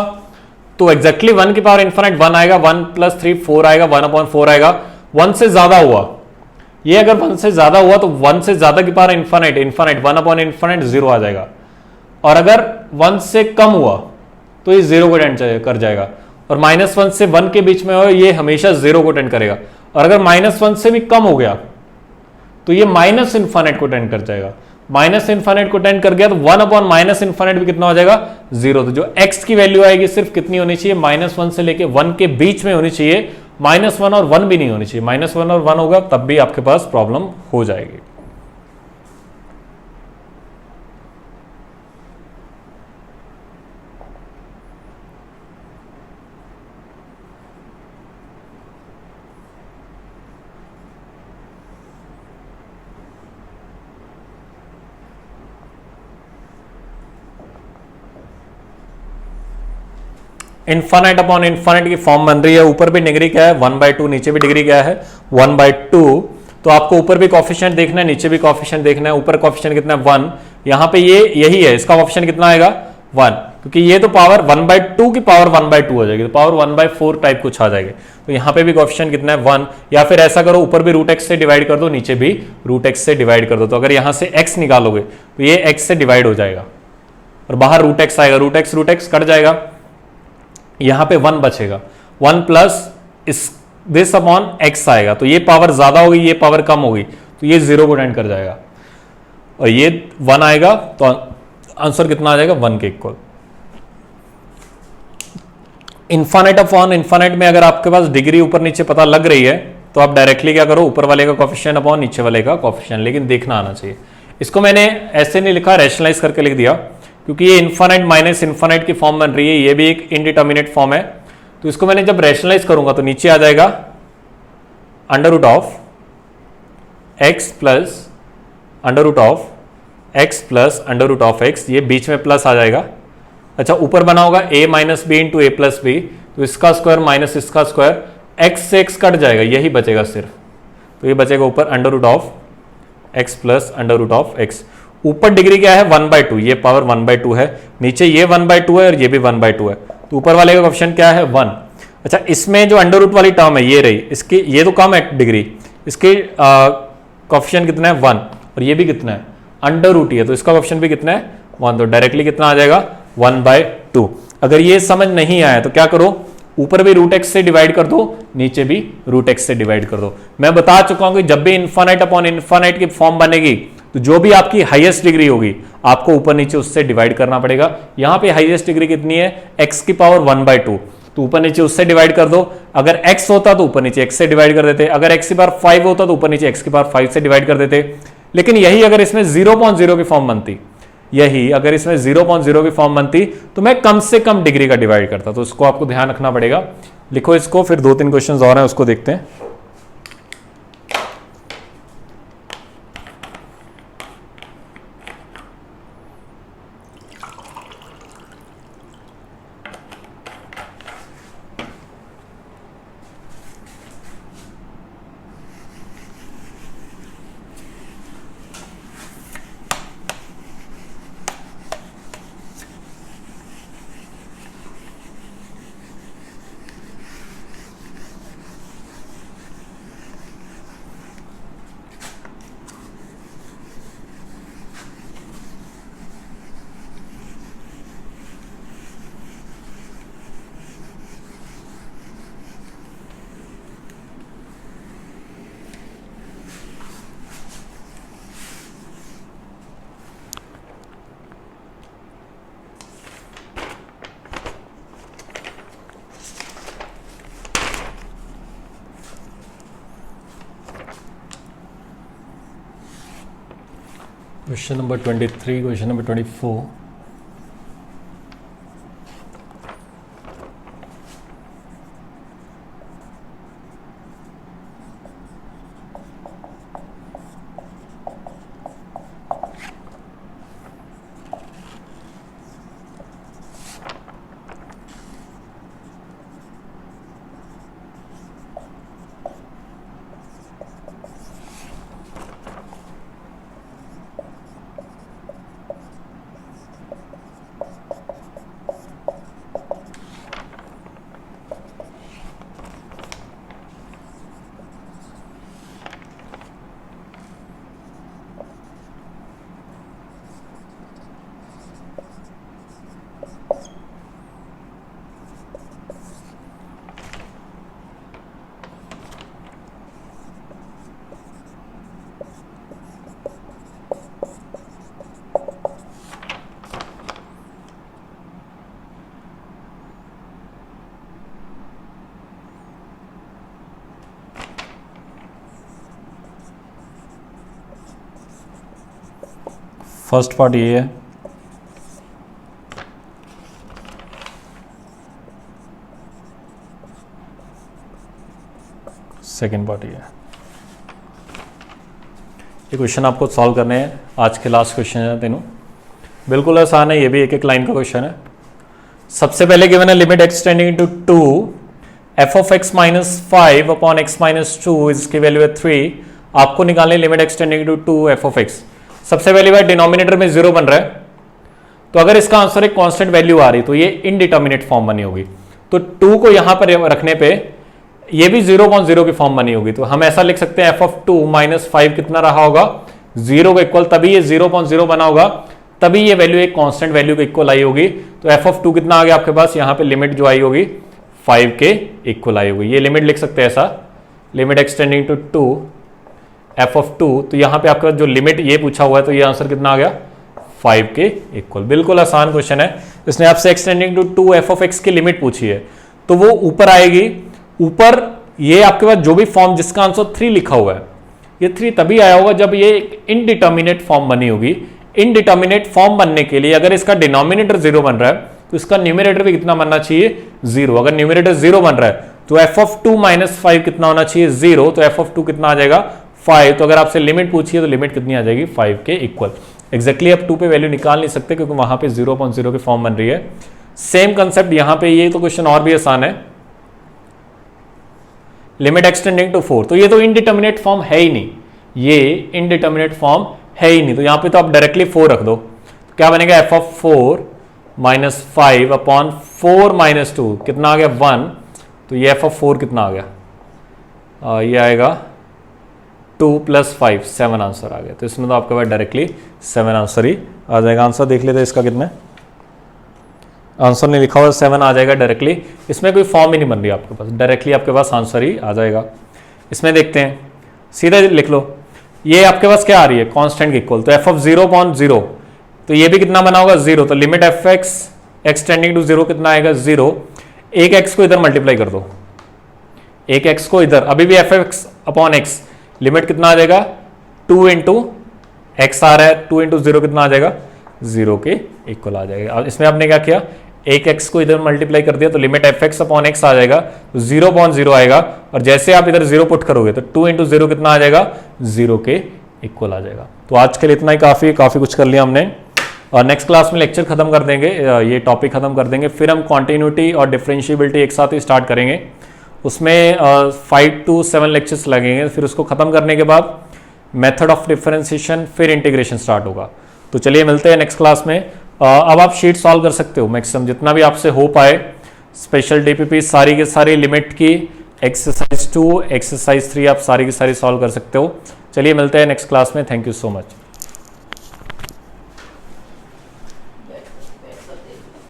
S1: तो एग्जैक्टली 1 की पावर इन्फानाइट 1 आएगा, 1 + 3 4 आएगा, 1/4 आएगा। 1 से ज्यादा हुआ, ये अगर 1 से ज्यादा हुआ तो 1 से ज्यादा की पावर इन्फानाइट 1/∞ 0 आ जाएगा। और अगर 1 से कम हुआ तो ये 0 को टेंड कर जाएगा। और -1 से 1 के बीच में हो ये हमेशा 0 को टेंड करेगा। और अगर -1 से भी कम हो गया तो ये -∞ को टेंड कर जाएगा। -∞ को टेंड कर गया तो 1/-∞ भी कितना हो जाएगा, 0। तो जो x की वैल्यू आएगी सिर्फ कितनी होनी चाहिए, -1 से लेके 1 के बीच में होनी चाहिए, -1 और 1 भी नहीं होनी चाहिए। -1 और 1 होगा तब भी आपके पास प्रॉब्लम हो जाएगी। इन्फानाइट अपॉन इन्फानाइट की फॉर्म बन रही है। ऊपर भी डिग्री क्या है 1/2, नीचे भी डिग्री क्या है 1/2। तो आपको ऊपर भी कोफिशिएंट देखना है, नीचे भी कोफिशिएंट देखना है। ऊपर कोफिशिएंट कितना है 1, यहाँ पे ये यही है, इसका कोफिशिएंट कितना आएगा 1, क्योंकि ये तो पावर 1/2 की पावर 1/2 हो जाएगी, तो पावर 1/4 टाइप कुछ आ जाएगी। तो यहाँ पे भी कोफिशिएंट कितना है 1, या फिर ऐसा करो ऊपर भी √x से डिवाइड कर दो, नीचे भी √x से डिवाइड कर दो। तो अगर यहाँ से x निकालोगे तो ये x से डिवाइड हो जाएगा और बाहर √x आएगा, √x कट जाएगा, यहां पे 1 बचेगा, 1 प्लस दिस अपॉन x आएगा। तो ये पावर ज्यादा होगी, ये पावर कम होगी, तो ये 0 को टेंड कर जाएगा और ये 1 आएगा, तो आंसर कितना आ जाएगा 1 के इक्वल। इन्फानाइट अपॉन इन्फानाइट में अगर आपके पास डिग्री ऊपर नीचे पता लग रही है तो आप डायरेक्टली क्या करो, ऊपर वाले का कोफिशिएंट अपॉन नीचे वाले का कोफिशिएंट, लेकिन देखना आना चाहिए। इसको मैंने ऐसे नहीं लिखा, रैशनलाइज करके लिख दिया, क्योंकि ये इन्फानाइट माइनस इन्फानाइट की फॉर्म बन रही है, ये भी एक इनडिटर्मिनेट फॉर्म है। तो इसको मैंने जब रैशनलाइज करूंगा तो नीचे आ जाएगा √x प्लस √x, ये बीच में प्लस आ जाएगा। अच्छा, ऊपर बना होगा a - b × a + b, तो इसका स्क्वायर माइनस इसका स्क्वायर, x से x कट जाएगा, यही बचेगा सिर्फ। तो ये बचेगा ऊपर √x प्लस √x। ऊपर डिग्री क्या है 1/2, ये पावर 1/2 है, नीचे ये 1/2 है और ये भी 1/2 है। तो ऊपर वाले का कोफिशिएंट क्या है 1। अच्छा, इसमें जो अंडर रूट वाली टर्म है ये रही, इसकी ये तो कम है डिग्री, इसके कोफिशिएंट कितना है 1 और ये भी कितना है √ही है, तो इसका कोफिशिएंट भी कितना है 1। तो डायरेक्टली कितना आ जाएगा 1/2। अगर ये समझ नहीं आया तो क्या करो, ऊपर भी √x से डिवाइड कर दो, नीचे भी √x से डिवाइड कर दो। मैं बता चुका हूं कि जब भी इन्फानाइट अपॉन इन्फानाइट की फॉर्म बनेगी तो जो भी आपकी हाईएस्ट डिग्री होगी आपको ऊपर नीचे उससे डिवाइड करना पड़ेगा। यहां पे हाईएस्ट डिग्री कितनी है, x की पावर 1/2, तो ऊपर नीचे उससे डिवाइड कर दो। अगर x होता तो ऊपर नीचे x से डिवाइड कर देते, अगर x की पावर 5 होता तो ऊपर नीचे x की पावर 5 से डिवाइड कर देते। लेकिन यही अगर इसमें 0.0 की फॉर्म बनती, यही अगर इसमें 0.0 की फॉर्म बनती तो मैं कम से कम डिग्री का डिवाइड करता। तो उसको आपको ध्यान रखना पड़ेगा। लिखो इसको, फिर 2-3 क्वेश्चंस और हैं उसको देखते हैं। Question number 23, question number 24। First part ये है, सेकेंड पार्ट ये है। ये क्वेश्चन आपको सॉल्व करने हैं, आज के लास्ट क्वेश्चन है तीनों, बिल्कुल आसान है, ये भी एक एक लाइन का क्वेश्चन है। सबसे पहले गिवन है limit x tending into 2 f of x minus 5 upon x minus 2 इसकी वैल्यू है 3। आपको निकालने limit x tending into 2 f of x। सबसे पहली बार डिनोमिनेटर में 0 बन रहा है, तो अगर इसका आंसर एक कांस्टेंट वैल्यू आ रही तो ये इनडिटर्मिनेट फॉर्म बनी होगी, तो 2 को यहां पर रखने पे ये भी 0.0 की फॉर्म बनी होगी। तो हम ऐसा लिख सकते हैं f of 2 minus 5 कितना रहा होगा, 0 के इक्वल, तभी ये 0.0 बना होगा, तभी ये वैल्यू एक कांस्टेंट वैल्यू के इक्वल आई होगी। तो f of 2 कितना आ गया आपके पास, यहाँ पे लिमिट जो आई होगी 5 के इक्वल आई होगी। ये लिमिट लिख सकते हैं ऐसा, limit x tending to 2 f of 2, तो यहाँ पे आपके पास जो लिमिट ये पूछा हुआ है तो ये आंसर कितना आ गया 5 के इक्वल। बिल्कुल आसान क्वेश्चन है, इसने आपसे x tending to 2 f of x की लिमिट पूछी है, तो वो ऊपर आएगी। ऊपर ये आपके पास जो भी फॉर्म जिसका आंसर 3 लिखा हुआ है, ये 3 तभी आया होगा जब ये इनडिटर्मिनेट फॉर्म बनी होगी। इनडिटर्मिनेट फॉर्म बनने के लिए अगर इसका डिनोमिनेटर 0 बन रहा है तो इसका न्यूमरेटर भी कितना बनना चाहिए 0। अगर न्यूमरेटर 0 बन रहा है तो f of 2 minus 5 कितना होना चाहिए 0, तो f of 2 कितना आ जाएगा 5। तो अगर आपसे लिमिट पूछी है तो लिमिट कितनी आ जाएगी 5 के इक्वल। एग्जैक्टली आप 2 पे वैल्यू निकाल नहीं सकते क्योंकि वहां पे 0.0 की फॉर्म बन रही है। सेम कंसेप्ट यहां पे, ये तो क्वेश्चन और भी आसान है, लिमिट एक्सटेंडिंग टू 4, तो ये तो इनडिटर्मिनेट फॉर्म है ही नहीं, ये इनडिटर्मिनेट फॉर्म है ही नहीं, तो यहां पे तो आप डायरेक्टली 4 रख दो, तो क्या बनेगा f of 4 minus 5 upon 4 minus 2 कितना आ गया 1, तो ये f of 4 कितना आ गया, ये आएगा 2 plus 5 7 आंसर आ गया। तो इसमें तो आपके पास डायरेक्टली 7 आंसर ही आ जाएगा। आंसर देख लेते हैं इसका कितना है, आंसर नहीं लिखा हुआ 7 आ जाएगा डायरेक्टली, इसमें कोई फॉर्म ही नहीं बन रही आपके पास, डायरेक्टली आपके पास आंसर ही आ जाएगा। इसमें देखते हैं, सीधा लिख लो, ये आपके पास क्या आ रही है कांस्टेंट के इक्वल, तो f of 0.0, तो ये भी कितना बना होगा 0, तो limit f x x tending to 0 कितना आएगा 0। एक x को इधर मल्टीप्लाई कर दो, एक x को इधर, अभी भी F x upon x, limit कितना आ जाएगा 2 इंटू एक्स आ रहा है, 2 इंटू 0 कितना आ जाएगा 0 के इक्वल आ जाएगा। और इसमें आपने क्या किया, एक x को इधर मल्टीप्लाई कर दिया, तो limit f x upon x आ जाएगा, तो 0.0 आएगा, और जैसे आप इधर 0 पुट करोगे तो 2 इंटू 0 कितना आ जाएगा 0 के इक्वल आ जाएगा। तो आज के लिए इतना ही काफ़ी कुछ कर लिया हमने, और नेक्स्ट क्लास में लेक्चर खत्म कर देंगे, ये टॉपिक खत्म कर देंगे, फिर हम कॉन्टिन्यूटी और डिफरेंशिएबिलिटी एक साथ ही स्टार्ट करेंगे। उसमें 5 to 7 लेक्चर्स लगेंगे, फिर उसको खत्म करने के बाद मेथड ऑफ डिफरेंशिएशन, फिर इंटीग्रेशन स्टार्ट होगा। तो चलिए मिलते हैं नेक्स्ट क्लास में। अब आप शीट सॉल्व कर सकते हो मैक्सिमम जितना भी आपसे हो पाए, स्पेशल डीपीपी सारी के सारी लिमिट की, एक्सरसाइज 2 एक्सरसाइज 3 आप सारी की सारी सॉल्व कर सकते हो। चलिए मिलते हैं नेक्स्ट क्लास में, थैंक यू सो मच।